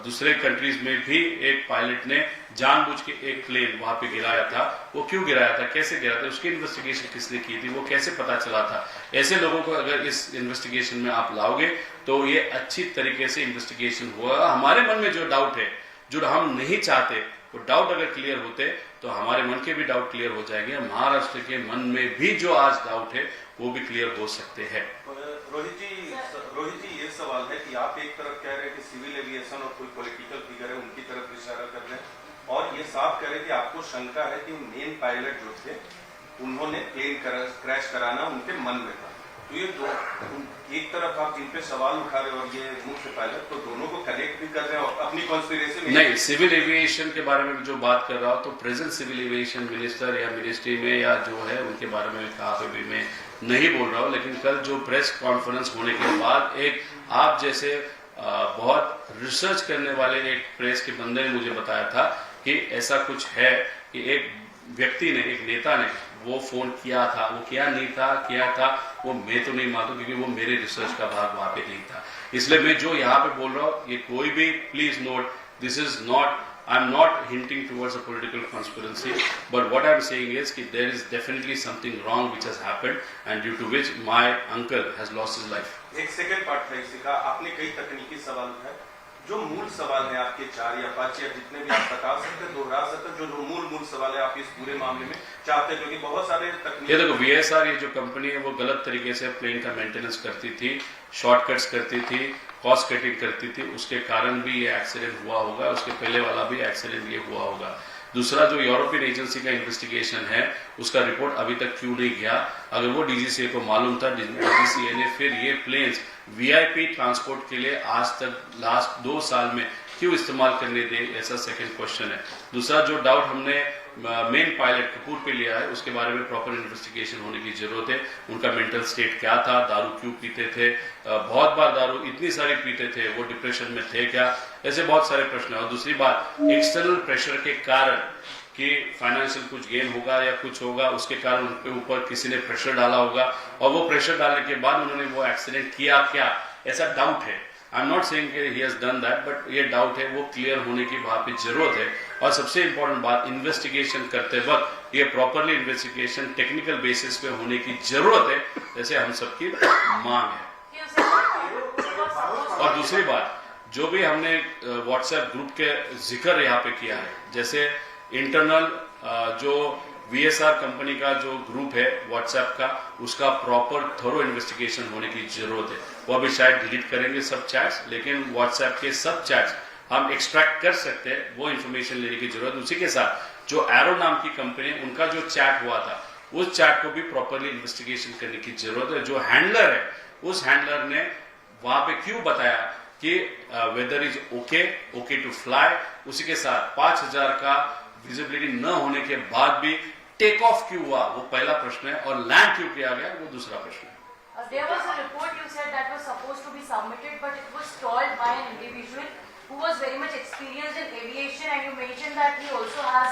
दूसरे कंट्रीज में भी एक पायलट ने जानबूझ के एक प्लेन वहां पे गिराया था। वो क्यों गिराया था, कैसे गिराया था, उसकी इन्वेस्टिगेशन किसने की थी, वो कैसे पता चला था। ऐसे लोगों को अगर इस इन्वेस्टिगेशन में आप लाओगे तो ये अच्छी तरीके से इन्वेस्टिगेशन होगा। हमारे मन में जो डाउट है, जो हम नहीं चाहते, वो डाउट अगर क्लियर होते तो हमारे मन के भी डाउट क्लियर हो जाएंगे। महाराष्ट्र के मन में भी जो आज डाउट है वो भी क्लियर हो सकते हैं। रोहित जी, ये सवाल है कि आप एक तरफ कह रहे हैं कि सिविल एविएशन और कोई पॉलिटिकल फिगर है उनकी तरफ इशारा कर रहे हैं, और ये साफ कह रहे हैं कि आपको शंका है कि मेन पायलट जो थे उन्होंने प्लेन क्रैश कराना उनके मन में था। तो ये दो, एक तरफ आप जिन पे सवाल उठा रहे हो और ये मुख्य पायलट, तो दोनों को कनेक्ट भी कर रहे हैं और अपनी कॉन्स्पिरेसी में। नहीं, सिविल एविएशन के बारे में जो बात कर रहा हूं तो प्रेजेंट सिविल एविएशन मिनिस्टर या मिनिस्ट्री में या जो है उनके बारे में कहा भी मैं नहीं बोल रहा हूं। लेकिन कल जो प्रेस कॉन्फ्रेंस होने के बाद एक आप जैसे बहुत रिसर्च करने वाले एक प्रेस के बंदे ने मुझे बताया था कि ऐसा कुछ है कि एक व्यक्ति ने, एक नेता ने वो फोन किया था, वो किया नहीं था, किया था, वो मैं तो नहीं मानता क्योंकि वो मेरे रिसर्च का भाग वहां पे नहीं था। इसलिए मैं जो यहाँ पे बोल रहा हूँ, ये कोई भी please note, this is not, I am not hinting towards a political conspiracy, but what I am saying is कि there is definitely something wrong which has happened and due to which my uncle has lost his life. एक second part था इसी का, आपने कई तकनीकी सवाल उठाए, जो मूल सवाल है आपके 4 या 5 या जितने भी आप बता सकते हैं, दोहरा सकते हैं, जो मूल सवाल है आप इस पूरे मामले में चाहते हैं, क्योंकि बहुत सारे ये देखो VSR ये जो कंपनी है वो गलत तरीके से प्लेन का मेंटेनेंस करती थी, शॉर्टकट्स करती थी, कॉस्ट कटिंग करती थी, उसके कारण भी ये एक्सीडेंट हुआ होगा, उसके पहले वाला भी एक्सीडेंट ये हुआ होगा। दूसरा जो यूरोपियन एजेंसी का इन्वेस्टिगेशन है उसका रिपोर्ट अभी तक क्यों नहीं गया? अगर वो DGCA को मालूम था, DGCA ने फिर ये प्लेन्स VIP ट्रांसपोर्ट के लिए आज तक लास्ट 2 साल में क्यों इस्तेमाल करने दे, ऐसा सेकंड क्वेश्चन है। दूसरा जो डाउट हमने मेन पायलट कपूर पे लिया है उसके बारे में प्रॉपर इन्वेस्टिगेशन होने की जरूरत है। उनका मेंटल स्टेट क्या था, दारू क्यों पीते थे, बहुत बार दारू इतनी सारी पीते थे, वो डिप्रेशन में थे क्या, ऐसे बहुत सारे प्रश्न है। और दूसरी बात, एक्सटर्नल प्रेशर के कारण कि फाइनेंशियल कुछ गेन होगा या कुछ होगा, उसके कारण उनके ऊपर किसी ने प्रेशर डाला होगा और वो प्रेशर डालने के बाद उन्होंने वो एक्सीडेंट किया क्या, ऐसा डाउट है। आई am not saying he has done that, but ये डाउट है, वो क्लियर होने की वहां पे जरूरत है। और सबसे इंपॉर्टेंट बात, इन्वेस्टिगेशन करते वक्त ये प्रॉपरली इन्वेस्टिगेशन टेक्निकल बेसिस पे होने की जरूरत है, जैसे हम सबकी मांग है। और दूसरी बात, जो भी हमने व्हाट्सएप ग्रुप के जिक्र यहाँ पे किया है, जैसे इंटरनल जो VSR कंपनी का जो ग्रुप है व्हाट्सएप का, उसका प्रॉपर थोरो इन्वेस्टिगेशन होने की जरूरत है। वो अभी शायद डिलीट करेंगे सब चैट्स, लेकिन व्हाट्सएप के सब चैट्स हम एक्सट्रैक्ट कर सकते हैं, वो इन्फॉर्मेशन लेने की जरूरत। उसी के साथ जो एरो नाम की कंपनी, उनका जो चैट हुआ था, उस चैट को भी प्रॉपरली इन्वेस्टिगेशन करने की जरूरत है। जो हैंडलर है, उस हैंडलर ने वहां पे क्यों बताया कि weather is okay to fly, उसी के साथ 5000 का विजिबिलिटी न होने के बाद भी टेक ऑफ क्यों हुआ, वो पहला प्रश्न है, और लैंड क्यों किया गया, वो दूसरा प्रश्न है। There was a report you said that was supposed to be submitted, but it was stalled by an individual who was very much experienced in aviation, and you mentioned that he also has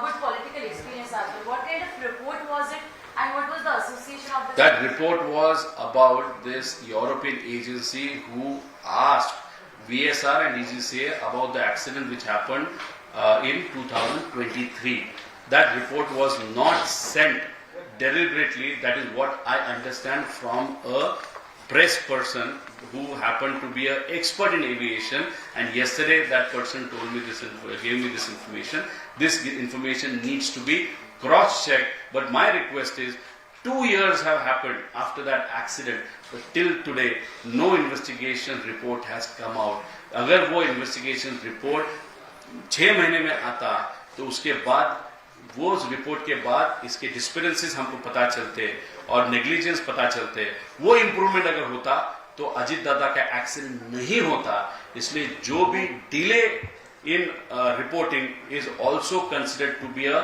good political experience as well. What kind of report was it, and what was the association of this? That report was about this European agency who asked VSR and DGCA about the accident which happened in 2023. That report was not sent deliberately. That is what I understand from a press person who happened to be an expert in aviation. And yesterday that person told me this, gave me this information. This information needs to be cross-checked. But my request is, 2 years have happened after that accident, but till today no investigation report has come out. अगर वो investigation report 6 महीने में आता तो उसके बाद, वो report के बाद इसके डिस्पेरेंसीज हमको पता चलते और नेग्लिजेंस पता चलते, वो इंप्रूवमेंट अगर होता तो अजीत दादा का एक्सीडेंट नहीं होता। इसलिए जो भी delay in reporting is also considered to be a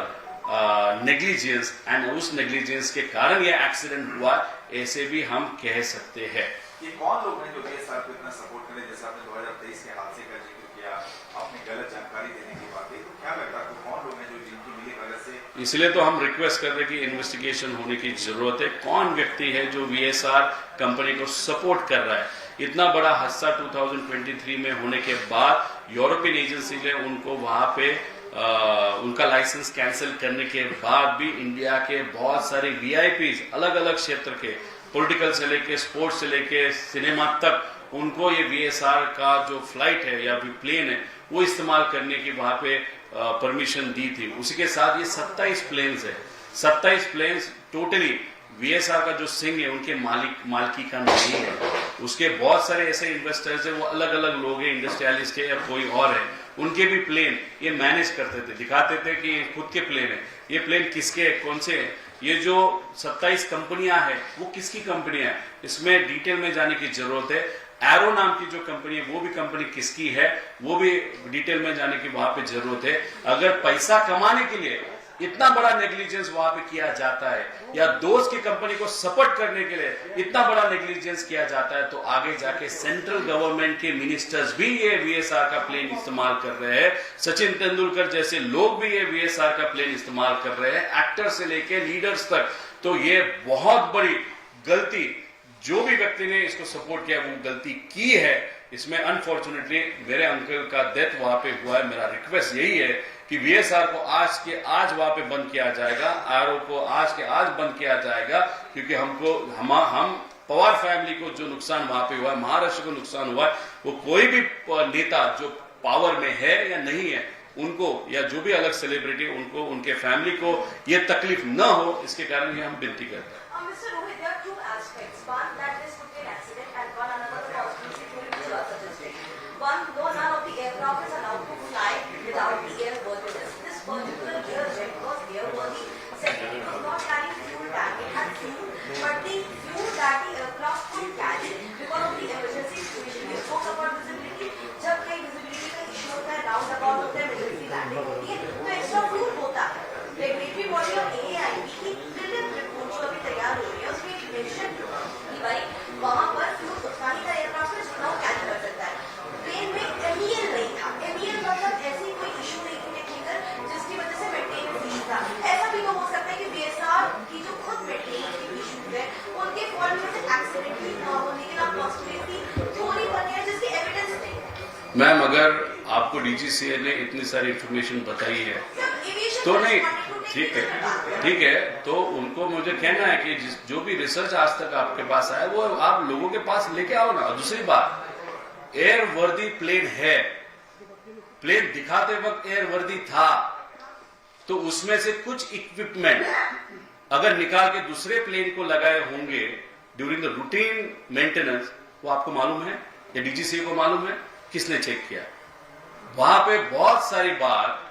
negligence, and उस नेग्लिजेंस के कारण ये एक्सीडेंट हुआ, ऐसे भी हम कह सकते हैं। ये कौन लोग हैं जो VSR को इतना सपोर्ट करें? जैसा आपने 2023 के हादसे का जिक्र किया, आपने गलत जानकारी देने की बात की, तो क्या लगता है आपको कौन लोग हैं जो जिनकी मिली भगत से? इसलिए तो हम रिक्वेस्ट कर रहे हैं कि इन्वेस्टिगेशन होने की जरूरत है। कौन व्यक्ति है जो VSR कंपनी को सपोर्ट कर रहा है? इतना बड़ा हादसा 2023 में होने के बाद यूरोपियन एजेंसी ने उनको वहां पे उनका लाइसेंस कैंसिल करने के बाद भी इंडिया के बहुत सारे VIPs अलग अलग क्षेत्र के, पॉलिटिकल से लेके स्पोर्ट्स से लेके सिनेमा तक, उनको ये VSR का जो फ्लाइट है या प्लेन है वो इस्तेमाल करने की वहां पे परमिशन दी थी। उसी के साथ ये 27 प्लेन्स है, 27 प्लेन्स टोटली VSR का जो सिंह है उनके मालिकी का नहीं है। उसके बहुत सारे ऐसे इन्वेस्टर्स है, वो अलग अलग लोग हैं, इंडस्ट्रियलिस्ट है या कोई और है, उनके भी प्लेन ये मैनेज करते थे, दिखाते थे कि खुद के प्लेन है। ये प्लेन किसके है, कौन से है, ये जो 27 कंपनियां हैं वो किसकी कंपनियां है, इसमें डिटेल में जाने की जरूरत है। एरो नाम की जो कंपनी है वो भी कंपनी किसकी है, वो भी डिटेल में जाने की वहां पे जरूरत है। अगर पैसा कमाने के लिए इतना बड़ा नेग्लिजेंस वहां पे किया जाता है, या दोस्त की कंपनी को सपोर्ट करने के लिए इतना बड़ा नेग्लिजेंस किया जाता है, तो आगे जाके सेंट्रल गवर्नमेंट के मिनिस्टर्स भी ये VSR का प्लेन इस्तेमाल कर रहे हैं। सचिन तेंदुलकर जैसे लोग भी ये VSR का प्लेन इस्तेमाल कर रहे हैं, एक्टर से लेके लीडर्स तक। तो ये बहुत बड़ी गलती, जो भी व्यक्ति ने इसको सपोर्ट किया वो गलती की है। इसमें अनफॉर्चुनेटली मेरे अंकल का डेथ वहां पे हुआ है। मेरा रिक्वेस्ट यही है कि VSR को आज के आज वहां पे बंद किया जाएगा, आरओ को आज के आज बंद किया जाएगा, क्योंकि हम पवार फैमिली को जो नुकसान वहां पे हुआ है, महाराष्ट्र को नुकसान हुआ है, वो कोई भी नेता जो पावर में है या नहीं है उनको, या जो भी अलग सेलिब्रिटी उनको, उनके फैमिली को ये तकलीफ न हो, इसके कारण ये हम विनती करते हैं। Mr. Rohit, there are two aspects. One, that this could be an accident, and one, another possibility theory which you are suggesting. One, though none of the aircraft is allowed to fly without the airworthiness, this particular airjet was airworthy. Second, it was not carrying fuel tank. It had fuel, but the fuel that the aircraft could carry because of the emergency situation. You spoke about visibility. जब कहीं visibility का issue होता है, roundabout होता है, emergency landing होती है, तो extra fuel होता है. Regulatory body of AAIB की prelim report जो अभी तैयार हो रही है, उसमें एक mention कि भाई वहाँ पर fuel उतना ही का aircraft है जितना वो carry कर सकता है. प्लेन में MEL नहीं था. MEL मतलब ऐसी कोई issue नहीं थी टेक्निकल जिसकी वजह से maintenance issue था. ऐसा भी तो हो सकता है कि BSR की जो खुद maintenance की issues है, उनके fault में से accidentally ना हो, लेकिन आप possibility थोड़ी बनी है जिसकी evidence नहीं है. मैम, अगर आपको DGCA ने इतनी सारी इंफॉर्मेशन बताई है तो नहीं, ठीक है, तो उनको मुझे कहना है कि जो भी रिसर्च आज तक आपके पास आया वो आप लोगों के पास लेके आओ ना। दूसरी बात, एयर वर्दी प्लेन है, प्लेन दिखाते वक्त एयर वर्दी था, तो उसमें से कुछ इक्विपमेंट अगर निकाल के दूसरे प्लेन को लगाए होंगे ड्यूरिंग द रूटीन मेंटेनेंस, वो आपको मालूम है या DGCA को मालूम है? किसने चेक किया? वहां पे बहुत सारी बार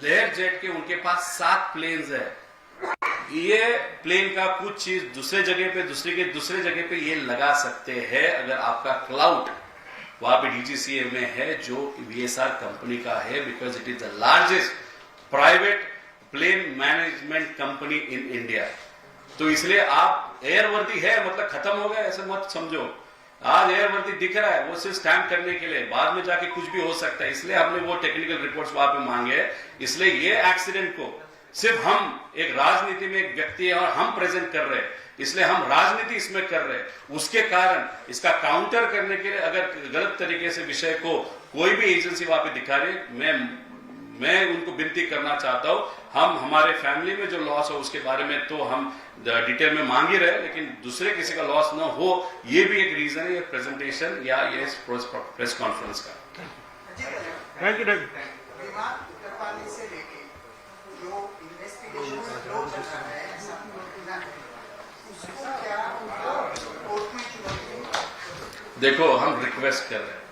लेयर जेट के उनके पास 7 प्लेन्स है। ये प्लेन का कुछ चीज दूसरे जगह पे दूसरे जगह पे ये लगा सकते हैं अगर आपका क्लाउड वहां पे DGCA में है जो VSR कंपनी का है, because it is the largest private plane management company in India. तो इसलिए आप एयरवर्दी है मतलब खत्म हो गया ऐसा मत समझो। आज एयरवर्दी दिख रहा है वो सिर्फ स्टैंप करने के लिए, बाद में जाके कुछ भी हो सकता है, इसलिए हमने वो टेक्निकल रिपोर्ट्स वहां पे मांगे हैं। इसलिए ये एक्सीडेंट को सिर्फ हम एक राजनीति में एक व्यक्ति है और हम प्रेजेंट कर रहे हैं, इसलिए हम राजनीति इसमें कर रहे हैं। उसके कारण इसका काउंटर करने के लिए अगर गलत तरीके से विषय को कोई भी एजेंसी वहां पे दिखा रही, मैं उनको विनती करना चाहता हूं, हम हमारे फैमिली में जो लॉस हो उसके बारे में तो हम डिटेल में मांग ही रहे, लेकिन दूसरे किसी का लॉस न हो ये भी एक रीजन है ये प्रेजेंटेशन या ये प्रेस कॉन्फ्रेंस का। Thank you. विवाद करवाने से लेके जो इन्वेस्टिगेशन फ्लो चल रहा है उसको क्या कोर्ट में चुनौती? देखो, हम रिक्वेस्ट कर रहे हैं,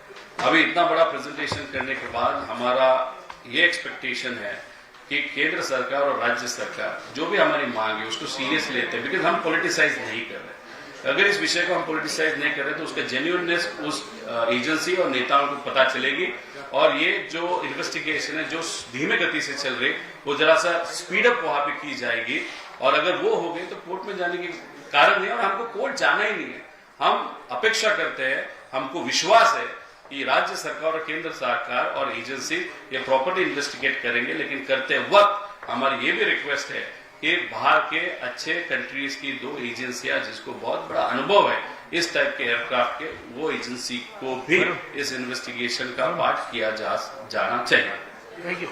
अभी इतना बड़ा प्रेजेंटेशन करने के बाद हमारा ये एक्सपेक्टेशन है कि केंद्र सरकार और राज्य सरकार जो भी हमारी मांग है उसको सीरियस लेते हैं, बिकॉज हम पॉलिटिसाइज नहीं कर रहे। अगर इस विषय को हम पॉलिटिसाइज नहीं कर रहे तो उसका जेन्युइननेस उस एजेंसी और नेताओं को पता चलेगी, और ये जो इन्वेस्टिगेशन है जो धीमे गति से चल रही वो जरा सा स्पीडअप वहां पे की जाएगी, और अगर वो हो गई तो कोर्ट में जाने के कारण नहीं है, और हमको कोर्ट जाना ही नहीं है। हम अपेक्षा करते हैं, हमको विश्वास है कि राज्य सरकार और केंद्र सरकार और एजेंसी ये प्रॉपर्ली इन्वेस्टिगेट करेंगे, लेकिन करते वक्त हमारी ये भी रिक्वेस्ट है कि बाहर के अच्छे कंट्रीज की 2 एजेंसियां जिसको बहुत बड़ा अनुभव है इस टाइप के एयरक्राफ्ट के, वो एजेंसी को भी इस इन्वेस्टिगेशन का पार्ट किया जाना चाहिए। Thank you.